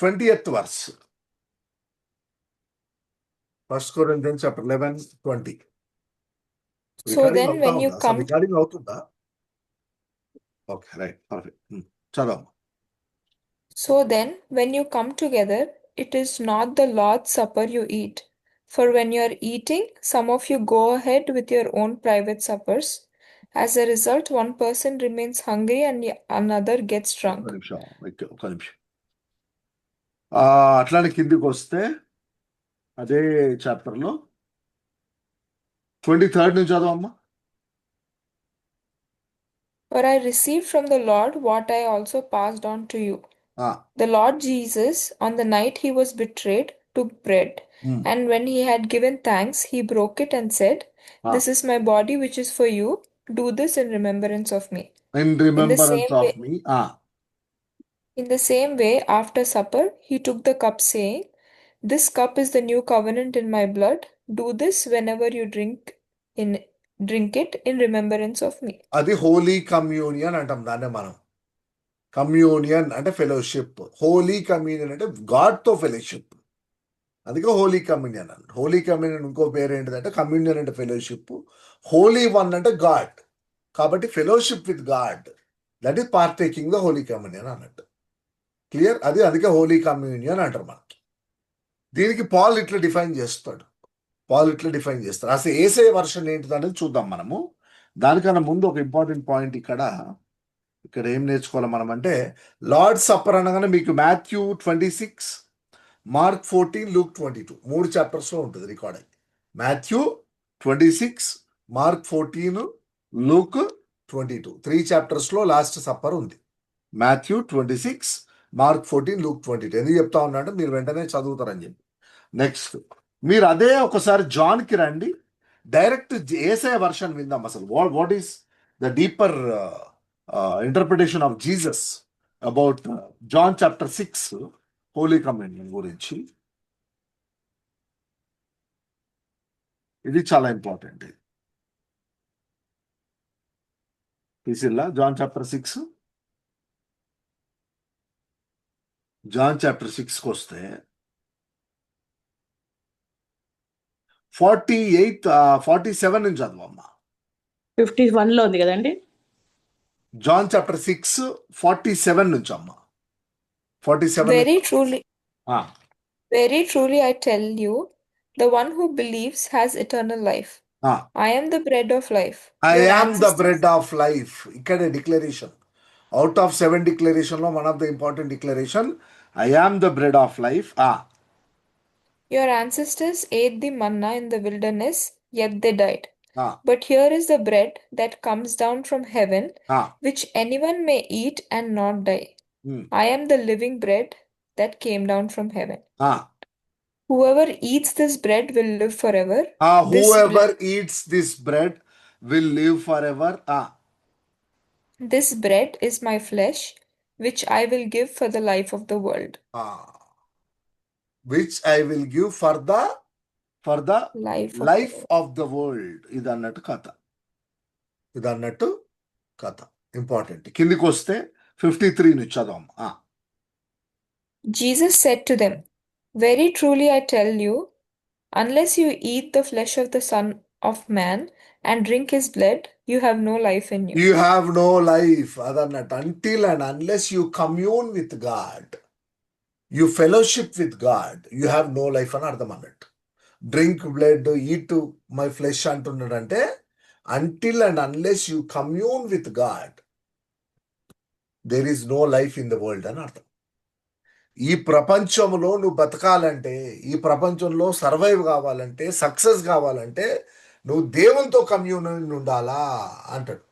20th verse. First Corinthians chapter 11, 20. So then when you come recording అవుతుందా? Okay, right, perfect. చదవం. So then, when you come together, it is not the Lord's Supper you eat. For when you are eating, some of you go ahead with your own private suppers. As a result, one person remains hungry and another gets drunk. ఒక నిమిషం. అట్లానే కిందికి వస్తే అదే చాప్టర్లో 23rd నుంచి చదవమ్మా. For I received from the Lord what I also passed on to you. The Lord Jesus, on the night he was betrayed, took bread, and when he had given thanks, he broke it and said, This is my body which is for you. Do this in remembrance of me. In remembrance of me. In the same way, after supper, he took the cup, saying, This cup is the new covenant in my blood. Do this whenever you drink it in remembrance of me. అది Holi communion అంటాం దాన్నే మనం. Communion అంటే fellowship, Holi communion అంటే గాడ్తో fellowship, అందుకే Holi communion అంట. Holi communion ఇంకో పేరు ఏంటిదంటే, కమ్యూనియన్ అంటే ఫెలోషిప్, హోలీ వన్ అంటే గాడ్. కాబట్టి fellowship with God, that is partaking the holy communion అన్నట్టు. క్లియర్? అందుకే హోలీ కమ్యూనియన్ అంటారు మనకి. దీనికి పాల్ ఇట్లా డిఫైన్ చేస్తాడు. అసలు ఏసే వర్షన్ ఏంటిది అనేది చూద్దాం మనము. దానికన్నా ముందు ఒక ఇంపార్టెంట్ పాయింట్ ఇక్కడ ఏం నేర్చుకోవాలి మనం అంటే, లార్డ్ సప్పర్ అనగానే మీకు మాథ్యూ 26, మార్క్ 14, లూక్ 22 3 చాప్టర్స్లో ఉంటుంది రికార్డ్ అయ్యి. మాథ్యూ 26, మార్క్ 14, లూక్ 22 3 చాప్టర్స్లో లాస్ట్ సప్పర్ ఉంది. Matthew 26, Mark 14, Luke 22. ఎందుకు చెప్తా ఉన్నా అంటే మీరు వెంటనే చదువుతారని చెప్పి. నెక్స్ట్ మీరు అదే ఒకసారి జాన్కి రండి, డైరెక్ట్ ఏసే వర్షన్ విందాం. అసలు what is the deeper interpretation of Jesus about John chapter 6 holy communion గురించి. ఇది చాలా ఇంపార్టెంట్. తీసిల్లా జాన్ చాప్టర్ 6. జాన్ చాప్టర్ 6కి వస్తే 47 నుంచి చదవమ్మా. 51లో ఉంది కదండి. జాన్ చాప్టర్ 6, 47 నుంచి అమ్మా. 47. Very truly I tell you, the one who believes has eternal life. I am the bread of life. ఇక్కడే డిక్లరేషన్. అవుట్ ఆఫ్ 7 డిక్లరేషన్ లో one of the important declaration, I am the bread of life. Your ancestors ate the manna in the wilderness, yet they died. But here is the bread that comes down from heaven, which anyone may eat and not die. I am the living bread that came down from heaven. ఆ, Whoever eats this bread will live forever. This whoever eats this bread will live forever. This bread is my flesh, which I will give for the life of the world. Which I will give for the Life of the life world. Of the world. ఇది అన్నట్టు కథ important. కిందికి వస్తే 53 నుంచి చదవం. Jesus said to them, Very truly I tell you, unless you eat the flesh of the Son of Man and drink his blood, you have no life in you. You have no life అదన్నట్టు. Until and unless you commune with God, you fellowship with God, you have no life అని అర్థం అన్నట్టు. Drink blood, eat my flesh అంటున్నాడంటే until and unless you commune with God there is no life in the world అని అర్థం. ఈ ప్రపంచంలో నువ్వు బతకాలంటే, ఈ ప్రపంచంలో సర్వైవ్ కావాలంటే, సక్సెస్ కావాలంటే నువ్వు దేవునితో కమ్యూనియన్ ఉండాలా అంటాడు.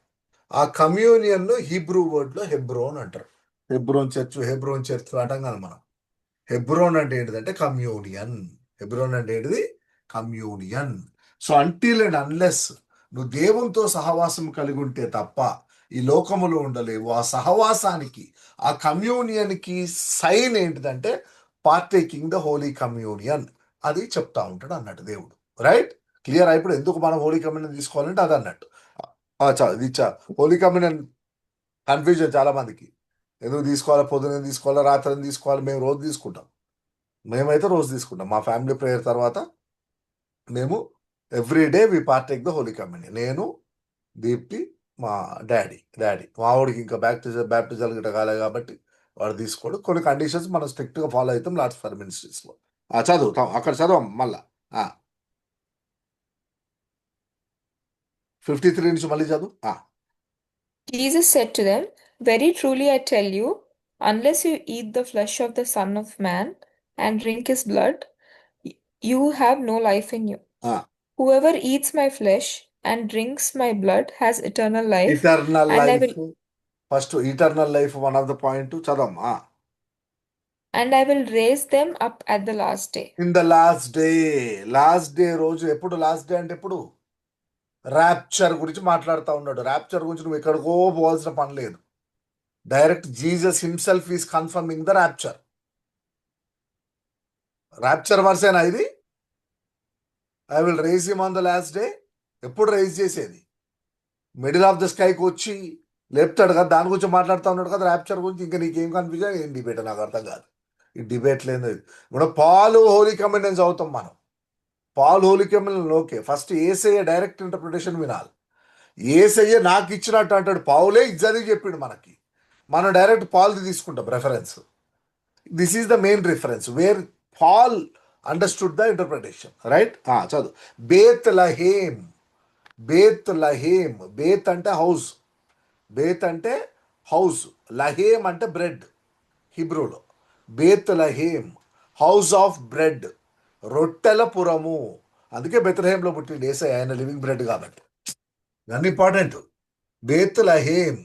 ఆ కమ్యూనియన్ హీబ్రూ వర్డ్లో హెబ్రోన్ అంటారు. హెబ్రోన్ చర్చ్ అంటాం కదా మనం. హెబ్రోన్ అంటే ఏంటిదంటే కమ్యూనియన్. హెబ్రోన్ అంటే ఏంటిది? Communion. So until and unless నువ్వు దేవునితో సహవాసం కలిగి ఉంటే తప్ప ఈ లోకములో ఉండలేవు. ఆ సహవాసానికి, ఆ కమ్యూనియన్కి సైన్ ఏంటిదంటే పార్టేకింగ్ ద హోలీ కమ్యూనియన్. అది చెప్తా ఉంటాడు అన్నట్టు దేవుడు. రైట్? క్లియర్? ఇప్పుడు ఎందుకు మనం హోలీ కమ్యూనియన్ తీసుకోవాలంటే అది అన్నట్టు. హోలీ కమ్యూనియన్ కన్ఫ్యూజన్ చాలా మందికి. ఎందుకు తీసుకోవాలి? పొద్దున తీసుకోవాలా, రాత్రి తీసుకోవాలి? మేము రోజు తీసుకుంటాం. మేమైతే రోజు తీసుకుంటాం. మా ఫ్యామిలీ ప్రేయర్ తర్వాత మేము every day we partake the holy communion. నేను, దీప్తి, మా డాడీ మా వాడికి ఇంకా బ్యాప్టిజల్ గిట్ట కాలేదు కాబట్టి వాడు తీసుకోడు. కొన్ని కండిషన్స్ మనం స్ట్రిక్ట్గా ఫాలో అవుతాం లార్డ్స్ ఫర్ మినిస్ట్రీస్లో. చదువుతాం, అక్కడ చదవం మళ్ళా. 53 నుంచి మళ్ళీ చదువు. Jesus said to them, Very truly I tell you, unless you eat the flesh of the Son of Man and drink his blood, you have no life in you. Whoever eats my flesh and drinks my blood has eternal life. Eternal and I life. will first eternal life one of the point చదవం. and I will raise them up at the last day. In the last day రోజు. ఎప్పుడు last day అంటే ఎప్పుడు? Rapture గురించి మాట్లాడుతూ ఉన్నాడు. Rapture గురించి నువ్వు ఎక్కడికో పోవాల్సిన పని లేదు. Direct Jesus himself is confirming the rapture. Rapture వర్సేనా ఇది? I will raise him on the last day. ఎప్పుడు రైజ్ చేసేది? మిడిల్ ఆఫ్ ద స్కైకి వచ్చి లేపుతాడు కదా, దాని గురించి మాట్లాడుతూ ఉన్నాడు కదా ర్యాప్చర్ గురించి. ఇంకా నీకేం కన్ఫ్యూజన్? ఏం డిబేట్? నాకు అర్థం కాదు ఈ డిబేట్ లేదు. ఇప్పుడు పాలు హోలీ కమ్యూనియన్ చదువుతాం మనం. Paul holy communion okay. First Yesayya direct interpretation వినాలి. ఏసయ్య నాకు ఇచ్చినట్టు అంటాడు. పావులే ఇజ్జది చెప్పిండు మనకి. మనం డైరెక్ట్ పాల్ది తీసుకుంటాం reference. This is the main reference where Paul understood the interpretation. Right? చదువు. బేత్ లహేమ్. బేత్ అంటే హౌస్. బేత్ అంటే హౌస్. లహేమ్ అంటే బ్రెడ్ హిబ్రూలో. Bethlehem, house of bread, రొట్టెల పురము. అందుకే బెత్లెహేంలో పుట్టిండు యేసయ్య, ఆయన లివింగ్ బ్రెడ్ కాబట్టి. అన్ని important. Bethlehem,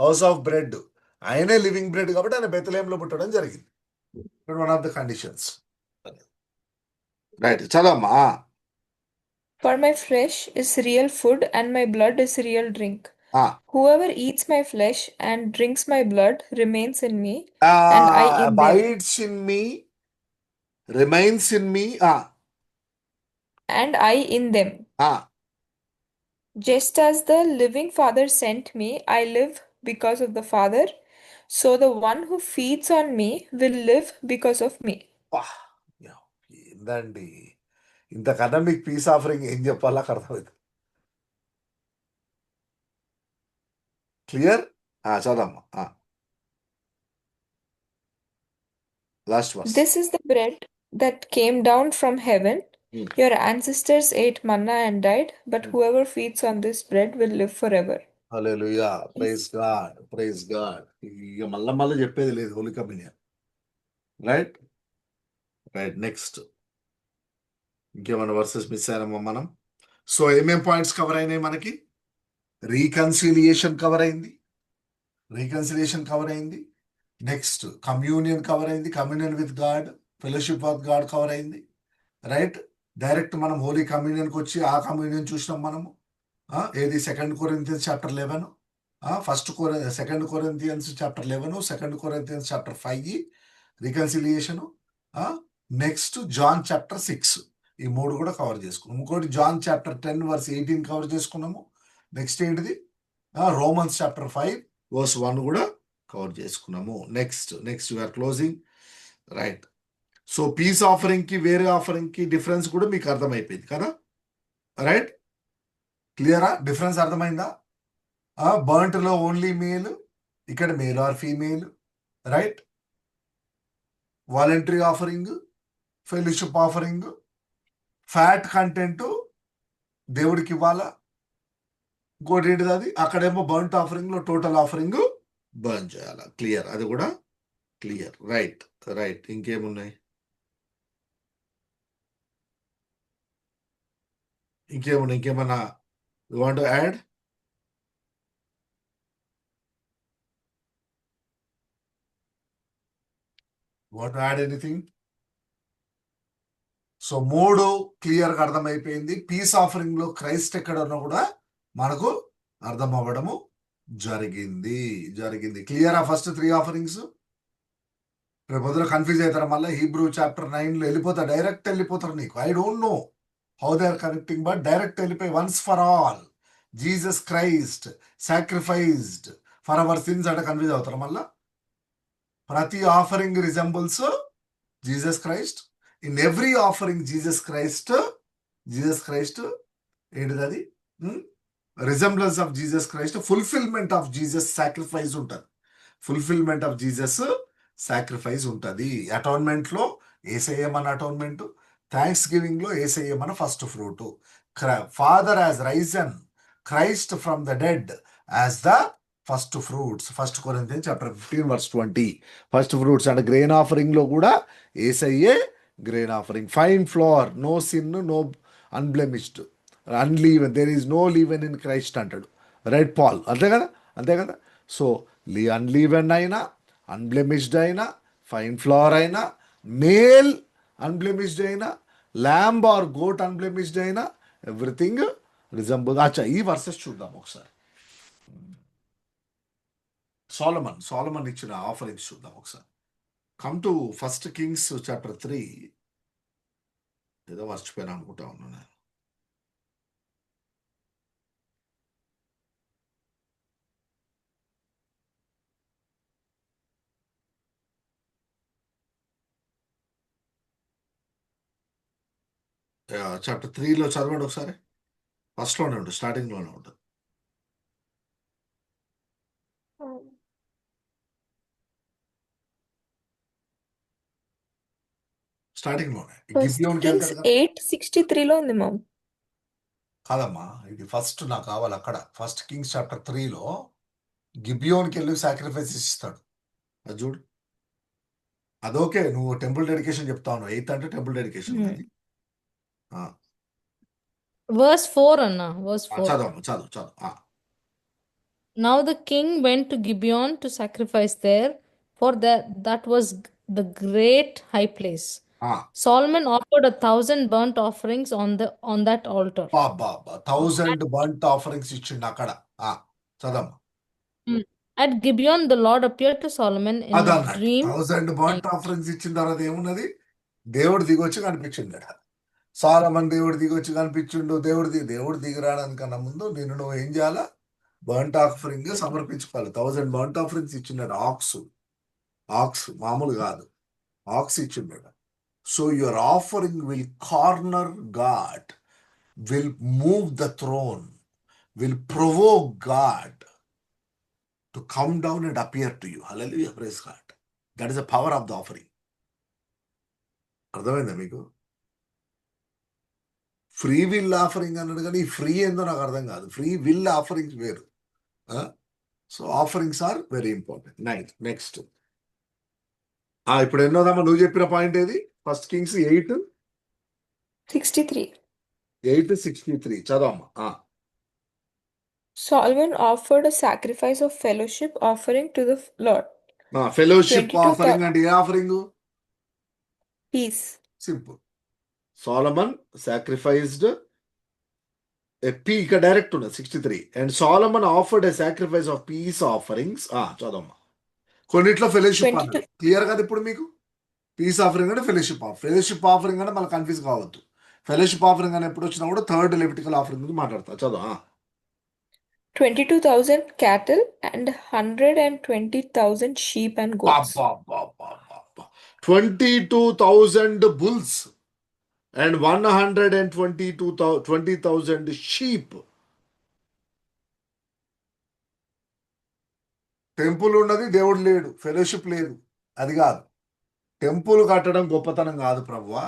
house of bread, ఆయనే లివింగ్ బ్రెడ్ కాబట్టి ఆయన బెత్లెహేంలో పుట్టడం జరిగింది. One of the conditions. Right, చదవమ్మా. For my flesh is real food and my blood is real drink. Whoever eats my flesh and drinks my blood remains in me, and I in them. Abides in me, remains in me. And I in them. Just as the living Father sent me, I live because of the Father. So the one who feeds on me will live because of me. ఏందండి ఇంతకన్నా మీకు peace offering ఏం చెప్పాలా అర్థమైంది. Clear? చదమ్మా. Last verse. This is the bread that came down from heaven. Your ancestors ate manna and died, but whoever feeds on this bread will live forever. Hallelujah, praise God, praise God. ఇక మళ్ళా చెప్పేది లేదు holy communion. Right right. Next ఇంకేమైనా verses miss అయినామా మనం? సో ఏమేం points cover అయినాయి మనకి? రీకన్సిలియేషన్ కవర్ అయింది. నెక్స్ట్ కమ్యూనియన్ కవర్ అయింది, communion with God, fellowship with God cover అయింది, రైట్. డైరెక్ట్ మనం హోలీ కమ్యూనియన్కి వచ్చి ఆ కమ్యూనియన్ చూసినాం మనము. ఏది 2 Corinthians chapter 11, second Corinthians chapter 11, 2 Corinthians chapter 5 reconciliation. Next John chapter 6, ఈ 3 కూడా కవర్ చేసుకున్నాం. ఇంకోటి జాన్ చాప్టర్ 10 వర్స్ 18 కవర్ చేసుకున్నాము. నెక్స్ట్ ఏంటిది, రోమన్స్ చాప్టర్ 5 వర్స్ 1 కూడా కవర్ చేసుకున్నాము. Next we are closing, right. So peace offering కి వేరే ఆఫరింగ్ కి డిఫరెన్స్ కూడా మీకు అర్థమైపోయింది కదా, రైట్. క్లియరా? డిఫరెన్స్ అర్థమైందా? బర్ంట్ లో ఓన్లీ మేల్, ఇక్కడ male or female, right. Voluntary offering, fellowship offering, fat content దేవుడికి ఇవ్వాలా, ఇంకోటి ఏంటిది అది, అక్కడేమో బర్ంట్ ఆఫరింగ్ లో టోటల్ ఆఫరింగ్ బర్న్ చేయాలా. క్లియర్? అది కూడా క్లియర్, రైట్. ఇంకేమున్నాయి, ఇంకేమన్నా you want to add? Want to add anything? So 3 క్లియర్గా అర్థమైపోయింది. పీస్ ఆఫరింగ్ లో క్రైస్ట్ ఎక్కడ ఉన్నా కూడా మనకు అర్థం అవ్వడము జరిగింది. క్లియరా? First 3 offerings. రేపు పొద్దున కన్ఫ్యూజ్ అవుతారు, మళ్ళీ హీబ్రూ చాప్టర్ 9 వెళ్ళిపోతారు, డైరెక్ట్ వెళ్ళిపోతారు. నీకు I don't know how they are connecting, but direct వెళ్ళిపోయి once for all Jesus Christ sacrificed for our sins అంటే కన్ఫ్యూజ్ అవుతారు. మళ్ళా ప్రతి offering resembles Jesus Christ. In every offering Jesus Christ ఏంటిది అది, resemblance of Jesus Christ, fulfilment of Jesus sacrifice ఉంటుంది. Fulfilment of Jesus sacrifice ఉంటుంది. Atonement లో యేసయ్య మన అటోన్మెంట్, థ్యాంక్స్ గివింగ్ లో యేసయ్య మన first fruit. Father has risen Christ from the dead as the first fruits. 1 Corinthians chapter 15 verse 20. First fruits అంటే grain offering లో కూడా యేసయ్యే grain offering. Fine flour, no sin, no unblemished, unleaven, there is no leaven in Christ అంటాడు, right Paul. అంతే కదా. So unleaven అయినా, unblemished అయినా, fine flour అయినా, మేల్ అన్బ్లెమిష్డ్ అయినా, ల్యాంబ్ ఆర్ గోట్ అన్బ్లెమిష్డ్ అయినా, ఎవ్రీథింగ్ రిజంబుల్. అచ్చా, ఈ వర్సెస్ చూద్దాం ఒకసారి. సోలమన్ ఇచ్చిన ఆఫరింగ్స్ చూద్దాం ఒకసారి. Come to 1 Kings chapter 3. ఏదో మర్చిపోయినా అనుకుంటా ఉన్నాను నేను. చాప్టర్ 3లో చదవండి ఒకసారి. ఫస్ట్లోనే ఉంటుంది, స్టార్టింగ్లోనే ఉంటుంది. స్టార్టింగ్లోనే గిబియోన్కి వెళ్తాడు కదా. 8:63 ఉంది మామ్. కాదమ్మా, ఇది ఫస్ట్ నాకు కావాలి అక్కడ. 1 Kings చాప్టర్ 3లో గిబియోన్కి వెళ్ళి సాక్రిఫైస్ ఇస్తాడు. అది చూడు. అదోకే, నువ్వు టెంపుల్ డెడికేషన్ చెప్తా ఉన్నావు. 8 అంటే టెంపుల్ డెడికేషన్. అది Verse 4, Anna. Verse 4. చదువు. Now the king went to Gibeon to sacrifice there, for that was the great high place. Solomon offered 1,000 burnt offerings on that altar. 1,000 burnt offerings ఇచ్చిండు అక్కడ. చదమ్మా. At Gibeon, the Lord appeared to Solomon in a dream. 1,000 burnt offerings ఇచ్చిన తర్వాత ఏమున్నది, దేవుడు దిగొచ్చి కనిపించిండు. సొలొమోన్ దేవుడు దిగొచ్చి కనిపించిండు. దేవుడు దిగిరాడానికన్నా ముందు నిన్ను నువ్వు ఏం చేయాలా, బర్ంట్ ఆఫరింగ్ సమర్పించుకోవాలి. 1000 బర్ంట్ ఆఫరింగ్స్ ఇచ్చిండాడు. ఆక్స్ మామూలు కాదు, ఆక్స్ ఇచ్చిండాడు. So your offering will corner God, will move the throne, will provoke God to come down and appear to you. Hallelujah, praise God. That is the power of the offering. అర్థమైందా మీకు? Free will offering అన్నాడు, కానీ free ఏందో నాకు అర్థం కాదు. Free will offerings వేరు. సో offerings are very important. Next ఇప్పుడు ఎన్నోదమ్మా నువ్వు చెప్పిన పాయింట్ ఏది? 1 Kings 8:63 చదవమ్మా. Solomon offered a sacrifice of fellowship offering to the Lord. Fellowship 22,000 offering అంటే ఏ offering? peace. Simple. Solomon sacrificed ఇక్కడ డైరెక్ట్ ఉన్నది 63. And Solomon offered a sacrifice of peace offerings. చదవమ్మా. కొన్నిట్లో ఫెలోషిప్ 22 అన్నాడు. క్లియర్ కదా ఇప్పుడు మీకు? పీస్ ఆఫరింగ్ అంటే ఫెలోషిప్ ఆఫరింగ్ అంటే మళ్ళీ కన్ఫ్యూజ్ కావద్దు. ఫెలోషిప్ ఆఫరింగ్ అని ఎప్పుడు వచ్చినా కూడా థర్డ్ లెవిటికల్ ఆఫరింగ్ గురించి మాట్లాడతా. చదువు. 22,000 cattle and 120,000 sheep and goats. 22,000 bulls and 120,000 sheep. Temple ఉన్నది, దేవుడు లేడు, ఫెలోషిప్ లేదు. అది కాదు. టెంపుల్ కట్టడం గొప్పతనం కాదు ప్రభువా.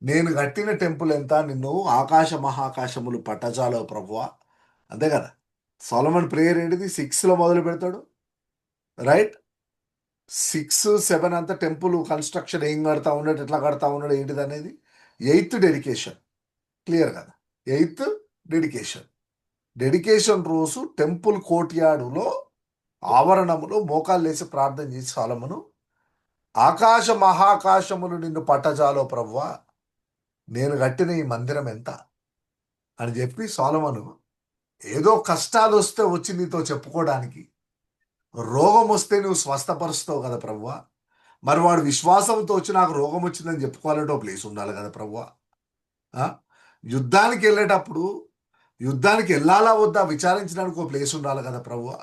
నేను కట్టిన టెంపుల్ ఎంత, నిన్ను ఆకాశ మహాకాశములు పట్టజాలవు ప్రభువా. అంతే కదా. సొలొమన్ ప్రేయర్ ఏంటిది? 6లో మొదలు పెడతాడు, రైట్? 6, 7 అంతా టెంపుల్ కన్స్ట్రక్షన్ ఏం కడతా ఉన్నాడు, ఎట్లా కడతా ఉన్నాడు, ఏంటిది అనేది. 8th dedication. క్లియర్ కదా. 8th డెడికేషన్ రోజు టెంపుల్ కోర్ట్యార్డులో ఆవరణములో మోకాళ్ళు వేసి ప్రార్థన చేసి సొలొమను, ఆకాశ మహాకాశములు నిన్ను పట్టజాలో ప్రభువా, నేను కట్టిన ఈ మందిరం ఎంత అని చెప్పి సొలొమను ఏదో కష్టాలు వస్తే వచ్చి నీతో చెప్పుకోవడానికి, రోగం వస్తే నువ్వు స్వస్థపరుస్తావు కదా ప్రభువా, మరి వాడు విశ్వాసంతో వచ్చి నాకు రోగం వచ్చిందని చెప్పుకోవాలంటే ఒక ప్లేస్ ఉండాలి కదా ప్రభువా. యుద్ధానికి వెళ్ళేటప్పుడు యుద్ధానికి వెళ్ళాలా వద్దా విచారించడానికి ఒక ప్లేస్ ఉండాలి కదా ప్రభువా.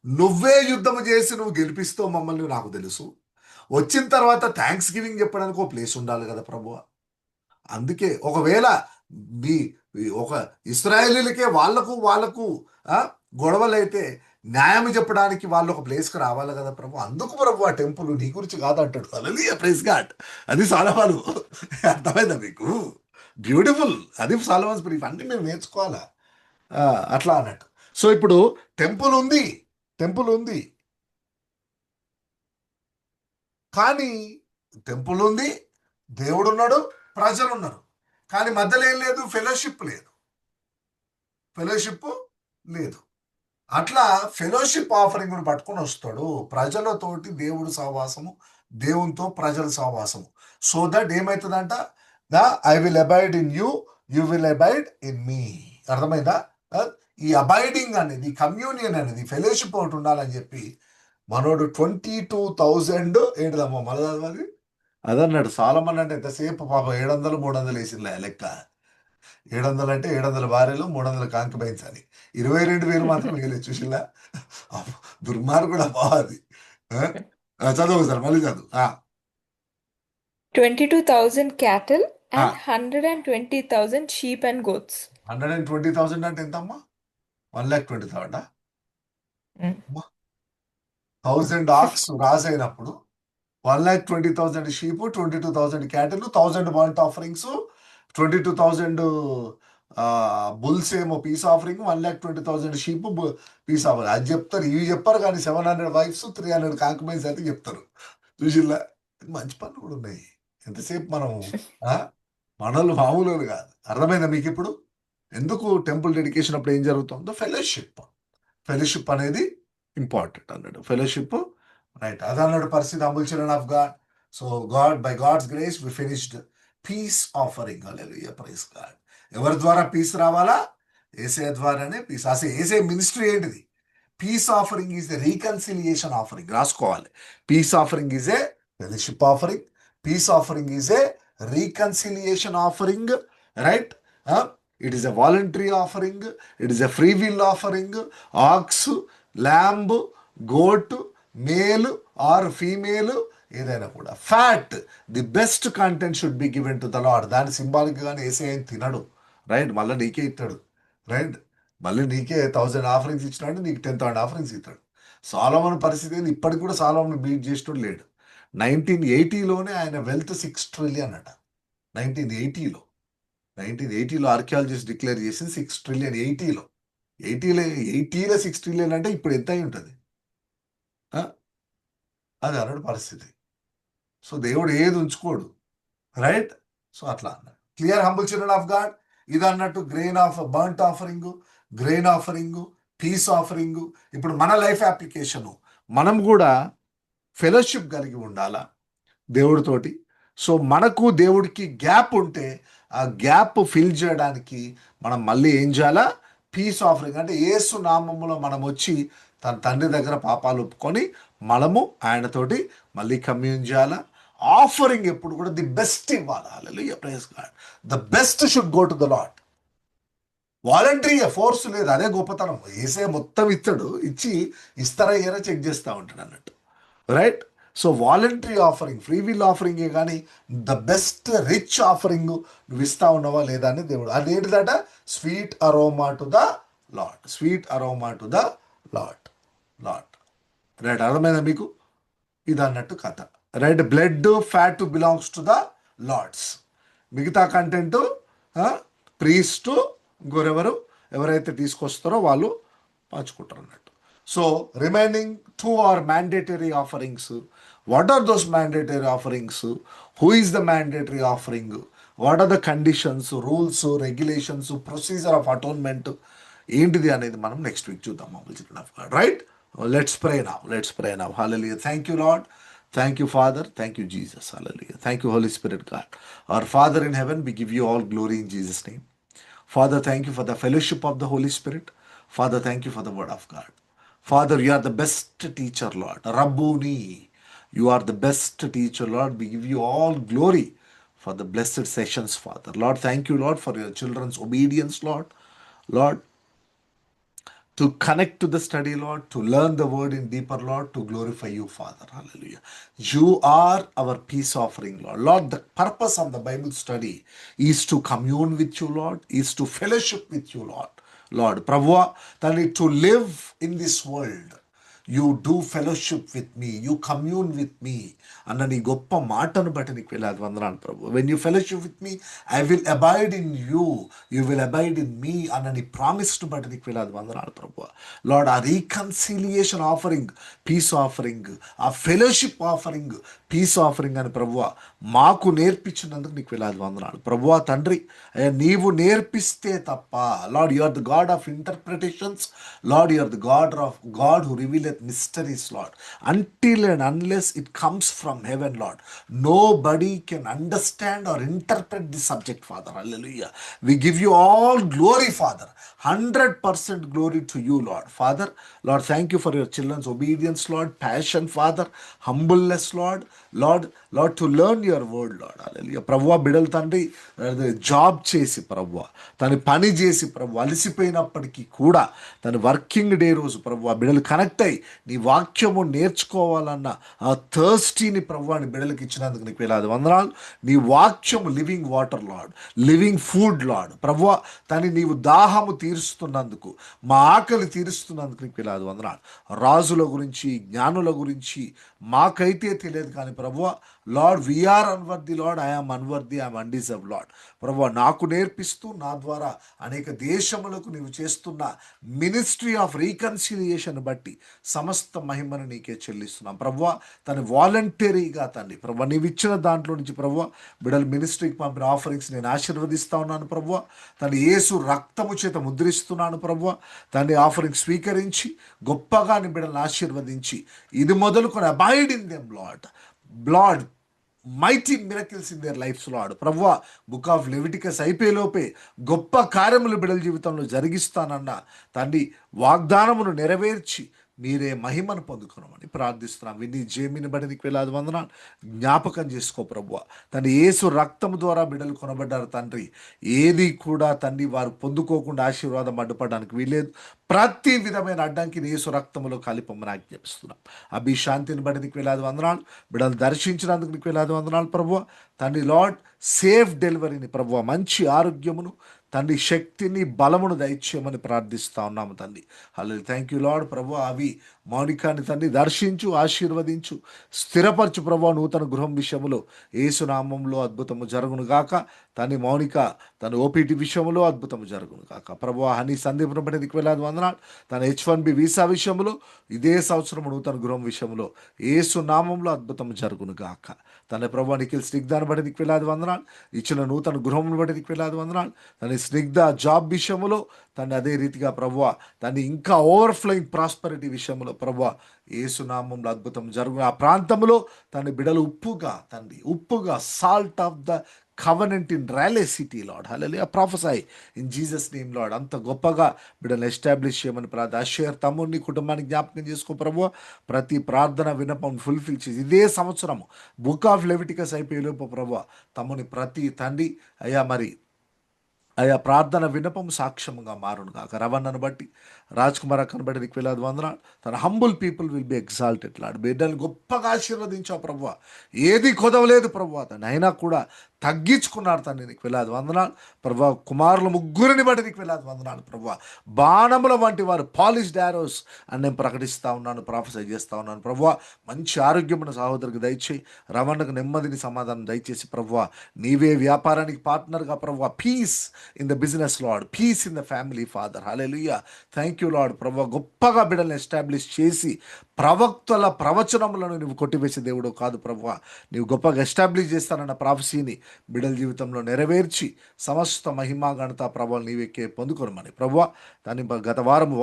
నువ్వే యుద్ధం చేసి నువ్వు గెలిపిస్తావు మమ్మల్ని నాకు తెలుసు. వచ్చిన తర్వాత థ్యాంక్స్ గివింగ్ చెప్పడానికి ఒక ప్లేస్ ఉండాలి కదా ప్రభువా. అందుకే ఒకవేళ ఒక ఇశ్రాయేలీలకే వాళ్ళకు గొడవలైతే న్యాయం చెప్పడానికి వాళ్ళు ఒక ప్లేస్కి రావాలి కదా ప్రభు. అందుకు ప్రభు ఆ టెంపుల్ నీ గురించి కాదంటాడు. హల్లెలూయా, ప్రైజ్ గాడ్. అది సొలొమను. అర్థమైందా మీకు? బ్యూటిఫుల్. అది సొలొమన్స్ బ్రీఫ్. అన్ని మేము నేర్చుకోవాలా అట్లా అన్నట్టు. సో ఇప్పుడు టెంపుల్ ఉంది కానీ టెంపుల్ ఉంది, దేవుడు ఉన్నాడు, ప్రజలు ఉన్నారు, కానీ మధ్యలో ఏం లేదు, ఫెలోషిప్ లేదు. అట్లా ఫెలోషిప్ ఆఫరింగ్ పట్టుకొని వస్తాడు. ప్రజలతోటి దేవుడు సహవాసము, దేవునితో ప్రజల సహవాసము. సో దట్ ఏమవుతుందంట, I will abide in you, you will abide in me. అర్థమైందా? ఈ అబైడింగ్ అనేది, కమ్యూనియన్ అనేది, ఫెలోషిప్ ఒకటి ఉండాలని చెప్పి మనోడు 22,000 ఏంటిదమ్మా మళ్ళీ అదన్నాడు. సొలొమన్ అంటే ఎంతసేపు పాప 700, 300 వేసింది లెక్క. 700 అంటే 700 భార్యలు, 300 కాంక్యుబైన్స్ అని. 22,000 మాత్రం వేయలేదు. చూసిలా దుర్మార్గుడు బాగుంది. చదువు సార్, మళ్ళీ చదువు. 22,000 cattle and 120,000 sheep and goats. 120,000 అంటే ఎంతమ్మా? 1,20,000. 1000 ఆక్స్ రాజైనప్పుడు 1,20,000 sheep, 22,000 cattle, 1,000 burnt offerings, 22,000 bulls ఏమో peace offering, 1,20,000 sheep peace offering. అది చెప్తారు, ఇవి చెప్పారు కానీ 700 వైఫ్స్, 300 కాంక్యుబైన్స్ అయితే చెప్తారు. చూసిల్లా, మంచి పనులు కూడా ఉన్నాయి. ఎంతసేపు మనలు మామూలు కాదు. అర్థమైందా మీకు ఇప్పుడు? ఎందుకు టెంపుల్ డెడికేషన్ అప్పుడు ఏం జరుగుతుందో? ఫెలోషిప్ అనేది ఇంపార్టెంట్ అన్నాడు. Fellowship, right? అది అన్నాడు పరిస్థితి. Humble children of God. So by God's grace we finished peace offering. Hallelujah, praise God. ఎవరి ద్వారా పీస్ రావాలా? యేసయ్య ద్వారానే పీస్. అసలు యేసయ్య మినిస్ట్రీ ఏంటిది? Peace offering is the reconciliation offering. రాసుకోవాలి. Peace offering is a fellowship offering. Peace offering is a reconciliation offering, right? It is a voluntary offering, it is a free will offering. Ox, lamb, goat, male or female, ఏదైనా కూడా fat, the best content should be given to the lord. దాని symbolic గానే యేసయ్య తినడు, right? మళ్ళీ నీకే ఇస్తాడు, right? మళ్ళీ నీకే 1000 ఆఫరింగ్స్ ఇచ్చినాడు, నీకు 10,000 ఆఫరింగ్స్ ఇస్తాడు. సొలొమన్ పరిస్థితి ఏంది? ఇప్పటికి కూడా సొలొమన్ బీట్ చేసినోడు లేడు. 1980లోనే ఆయన వెల్త్ 6 ట్రిలియన్ అట. 1980లో ఆర్కియాలజిస్ట్ డిక్లేర్ చేసింది 6 ట్రిలియన్. 80లో 6 ట్రిలియన్ అంటే ఇప్పుడు ఎంత అయి ఉంటుంది? అది అన్నాడు పరిస్థితి. సో దేవుడు ఏది ఉంచుకోడు, రైట్? సో అట్లా అన్నాడు. Clear, humble children of God. ఇది అన్నట్టు grain of బర్nt offering, peace offering. ఇప్పుడు మన లైఫ్ అప్లికేషను, మనం కూడా ఫెలోషిప్ కలిగి ఉండాలా దేవుడితోటి. సో మనకు దేవుడికి గ్యాప్ ఉంటే ఆ గ్యాప్ ఫిల్ చేయడానికి మనం మళ్ళీ ఏం చేయాలా? పీస్ ఆఫరింగ్ అంటే యేసు నామములో మనం వచ్చి తన తండ్రి దగ్గర పాపాలు ఒప్పుకొని మనము ఆయనతోటి మళ్ళీ కమ్యూన్ చేయాలా. ఆఫరింగ్ ఎప్పుడు కూడా ది బెస్ట్ ఇవ్వాలి. Hallelujah, praise God. The best should go to the Lord. Voluntary force లేదు, అదే గొప్పతనం. ఏసే మొత్తం ఇస్తాడు, ఇస్తారా ఏరా చెక్ చేస్తూ ఉంటాడు అన్నట్టు, right? So voluntary offering, free will ఆఫరింగే కానీ ద బెస్ట్ రిచ్ ఆఫరింగ్ నువ్వు ఇస్తా ఉన్నావా లేదా అని దేవుడు. అదేంటిదట? Sweet aroma to the Lord, sweet aroma to the Lord. Right, అర్థమైందా మీకు? ఇది అన్నట్టు కథ, రైట్? Blood fat belongs to the Lord's. మిగతా కంటెంట్ ప్రీస్ట్ ఎవరైతే తీసుకొస్తారో వాళ్ళు పంచుకుంటారు అన్నట్టు. So remaining 2 are mandatory offerings. What are those mandatory offerings? Who is the mandatory offering? What are the conditions, rules, regulations, procedure of atonement? ఏంటిది అనేది మనం next week చూద్దాం, right? Let's pray now. Hallelujah. Thank you lord. Thank you, Father. Thank you, Jesus. Hallelujah. Thank you, Holy Spirit, God. Our Father in heaven, we give you all glory in Jesus' name. Father, thank you for the fellowship of the Holy Spirit. Father, thank you for the word of God. Father, you are the best teacher, Lord. Rabbuni, you are the best teacher, Lord. We give you all glory for the blessed sessions, Father. Lord, thank you, Lord, for your children's obedience, Lord, to connect to the study, Lord, to learn the word in deeper, Lord, to glorify you, Father. Hallelujah. You are our peace offering, Lord. Lord, the purpose of the Bible study is to commune with you, Lord, is to fellowship with you, Lord. Prabhu, to live in this world, you do fellowship with me, you commune with me అన్న నీ గొప్ప మాటను బట్టి నీకు వేలాది వందనాలు ప్రభు. When you fellowship with me I will abide in you, you will abide in me అన్న నీ ప్రామిస్ను బట్టి నీకు వేలాది వందనాలు ప్రభు. Lord, a reconciliation offering, peace offering, a fellowship offering, peace offering అని ప్రభువా మాకు నేర్పించినందుకు నీకు వేలాది వందనాలు ప్రభువా. తండ్రి, నీవు నేర్పిస్తే తప్ప, Lord, you are the God of interpretations, Lord, you are the God who revealeth mysteries, Lord. Until and unless it comes from heaven, Lord, nobody can understand or interpret this subject, Father. Hallelujah. We give you all glory, Father. 100% glory to you, Lord. Father, Lord, thank you for your children's obedience, Lord, passion, Father, humbleness, Lord, to learn your word, Lord. Hallelujah. ప్రభువా, బిడలు తండ్రి job చేసి ప్రభువా, తను పని చేసి ప్రభు అలసిపోయినప్పటికీ కూడా తను వర్కింగ్ డే రోజు ప్రభువా బిడలు కనెక్ట్ అయ్యి నీ వాక్యము నేర్చుకోవాలన్న ఆ థర్స్టీని ప్రభువాని బిడలకు ఇచ్చినందుకు నీకు వేలాది వందనాలు. నీ వాక్యము living water, lord, living food, lord. ప్రభువా, తను నీవు దాహము తీరుస్తున్నందుకు, మా ఆకలి తీరుస్తున్నందుకు నీకు వేలాది వందనాలు. రాజుల గురించి, జ్ఞానుల గురించి మాకైతే తెలియదు కానీ ప్రభువా, Lord, we are unworthy, Lord, I am unworthy, I am undeserve, Lord. ప్రభువా, నాకు నేర్పిస్తూ నా ద్వారా అనేక దేశములకు నీవు చేస్తున్న మినిస్ట్రీ ఆఫ్ రీకన్సిలియేషన్ బట్టి సమస్త మహిమను నీకే చెల్లిస్తున్నాం ప్రభువా. తను వాలంటరీగా తండ్రి ప్రభువా నీవు ఇచ్చిన దాంట్లో నుంచి ప్రభువా బిడల్ మినిస్ట్రీకి పంపిన ఆఫరింగ్స్ నేను ఆశీర్వదిస్తా ఉన్నాను ప్రభువా. తను యేసు రక్తము చేత ముద్రిస్తున్నాను ప్రభువా. తను ఆఫరింగ్ స్వీకరించి గొప్పగా నీ బిడల్ని ఆశీర్వదించి ఇది మొదలుకొని abide in them, lord, mighty miracles in there lifes, lord. ప్రభువా, బుక్ ఆఫ్ లెవిటికస్ అయిపోయేలోపే గొప్ప కార్యములు బిడల జీవితంలో జరిగిస్తానన్న తండ్రి వాగ్దానమును నెరవేర్చి మీరే మహిమను పొందుకున్నామని ప్రార్థిస్తున్నాం. విని జేమిని బట్టి నీకు వేలాది వందనాలు. జ్ఞాపకం చేసుకో ప్రభువా, తండ్రి యేసు రక్తము ద్వారా బిడ్డలు కొనబడ్డారు తండ్రి. ఏది కూడా తండ్రి వారు పొందుకోకుండా ఆశీర్వాదం అడ్డుపడడానికి వీలేదు. ప్రతి విధమైన అడ్డంకిని యేసు రక్తములో కలిపమని ఆజ్ఞాపిస్తున్నాం. అభిశాంతిని బట్టి నీకు వేలాది వందనాలు. బిడ్డలు దర్శించినందుకు నీకు వేలాది వందనాలు ప్రభువా. తండ్రి లార్డ్, సేఫ్ డెలివరీని ప్రభువా, మంచి ఆరోగ్యమును తండ్రి, శక్తిని, బలమును దయచేయమని ప్రార్థిస్తా ఉన్నాము తండ్రి. హల్లెలూయా. Thank you Lord. ప్రభు అవి మౌనికాని తండ్రి దర్శించు, ఆశీర్వదించు, స్థిరపరచు ప్రభు. నూతన గృహం విషయంలో యేసు నామములో అద్భుతము జరుగును గాక. తని మౌనిక తన ఓపీటీ విషయంలో అద్భుతము జరుగును గాక. ప్రభు హనీ సందీపును బట్టి నీకు వేలాది వందనాలు. తన H1B వీసా విషయంలో ఇదే సంవత్సరం నూతన గృహం విషయంలో యేసు నామంలో అద్భుతము జరుగును గాక. తన ప్రభు నిఖిల్ స్నిగ్ధాన్ని బట్టి నీకు వేలాది వందనాలు. ఇచ్చిన నూతన గృహమును బట్టి నీకు వేలాది వందనాలు. తన స్నిగ్ధ జాబ్ విషయంలో తను అదే రీతిగా ప్రభువా తను ఇంకా ఓవర్ఫ్లోయింగ్ ప్రాస్పరిటీ విషయంలో ప్రాంతంలో ప్రభువా యేసునామంలో అద్భుతం జరుగు. ఆ ప్రాంతంలో తన బిడలు ఉప్పుగా salt of the covenant in Raleigh city Lord. Hallelujah. Prophesy in Jesus name Lord. అంత గొప్పగా బిడ్డలు ఎస్టాబ్లిష్ చేయమని అషేర్ తమ్ముడిని కుటుంబానికి జ్ఞాపకం చేసుకో ప్రభువా. ప్రతి ప్రార్థన విన్నపం ఫుల్ఫిల్ చేసి ఇదే సంవత్సరం బుక్ ఆఫ్ లెవిటికస్ అయిపోయేలోపు ప్రభువా తమ్ముని ప్రతి తండ్రి అయా ప్రార్థన వినపం సాక్ష్యముగా మారును కాక. రవణను బట్టి రాజ్ కుమార్ అక్కను బట్టి నీకు వేలాది వందనాలు. తన humble people will be exalted Lord. బిడ్డల్ని గొప్పగా ఆశీర్వదించావు ప్రభువా. ఏది కొదవలేదు ప్రభువా. తను అయినా కూడా తగ్గించుకున్నారు తండ్రి. నీకు వేలాది వందనాలు ప్రభువా. కుమారులు ముగ్గురిని బట్టి నీకు వేలాది వందనాలు ప్రభువా. బాణముల వంటి వారు పాలిష్డ్ యారోస్ అని నేను ప్రకటిస్తూ ఉన్నాను, ప్రాఫెసై చేస్తూ ఉన్నాను ప్రభువా. మంచి ఆరోగ్యమున్న సహోదరికి దయచేయి. రవణకు నెమ్మదిని సమాధానం దయచేసి ప్రభువా. నీవే వ్యాపారానికి పార్ట్నర్గా ప్రభువా. Peace in the business Lord, peace in the family Father. Hallelujah. Thank you Lord ప్రభువా. గొప్పగా బిడ్డలను ఎస్టాబ్లిష్ చేసి ప్రవక్తల ప్రవచనములను నువ్వు కొట్టివేసే దేవుడు కాదు ప్రభువా. నీవు గొప్పగా ఎస్టాబ్లిష్ చేస్తానన్న ప్రాఫెసీని బిడ్డల జీవితంలో నెరవేర్చి సమస్త మహిమా ఘనత ప్రభావం నీవెక్కే పొందుకోనమని ప్రభువా. దాని గత వారం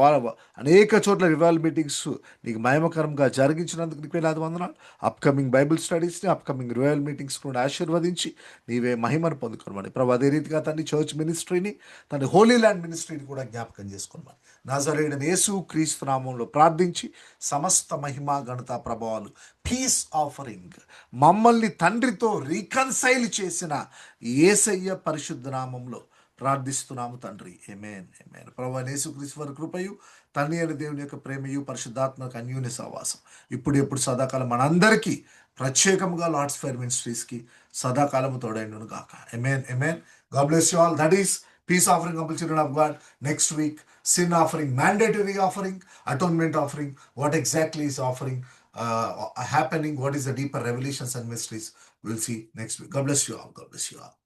అనేక చోట్ల రివైవల్ మీటింగ్స్ నీకు మహిమకరంగా జరిగించినందుకు నీకు వేలాది వందనాలు. అప్కమింగ్ బైబిల్ స్టడీస్ని, అప్కమింగ్ రివైవల్ మీటింగ్స్ కూడా ఆశీర్వదించి నీవే మహిమను పొందుకోనమని ప్రభు. అదే రీతిగా తండ్రి చర్చ్ మినిస్ట్రీని, తండ్రి హోలీ ల్యాండ్ మినిస్ట్రీని కూడా జ్ఞాపకం చేసుకోనమని నజరేయుడైన యేసు క్రీస్తు నామంలో ప్రార్థించి సమస్త మహిమా ఘనత ప్రభావాలు పీస్ ఆఫరింగ్ మమ్మల్ని తండ్రితో రీకన్సైల్ చేసిన యేసయ్య పరిశుద్ధ నామంలో ప్రార్థిస్తున్నాము తండ్రి. ఆమేన్ ఆమేన్. ప్రభువా యేసుక్రీస్తు వారి కృపయు, తండ్రి అయిన దేవుని యొక్క ప్రేమయు, పరిశుద్ధాత్మక అన్యోన్య సహవాసం ఇప్పుడు ఎప్పుడు సదాకాలం మనందరికీ ప్రత్యేకంగా లార్డ్స్ ఫైర్ మినిస్ట్రీస్కి సదాకాలము తోడైండును గాక. Amen amen. God bless you all. That is peace offering, humble children of God. Next week, sin offering, mandatory offering, atonement offering. What exactly is offering happening? What is the deeper revelations and mysteries? We'll see next week. God bless you all. God bless you all.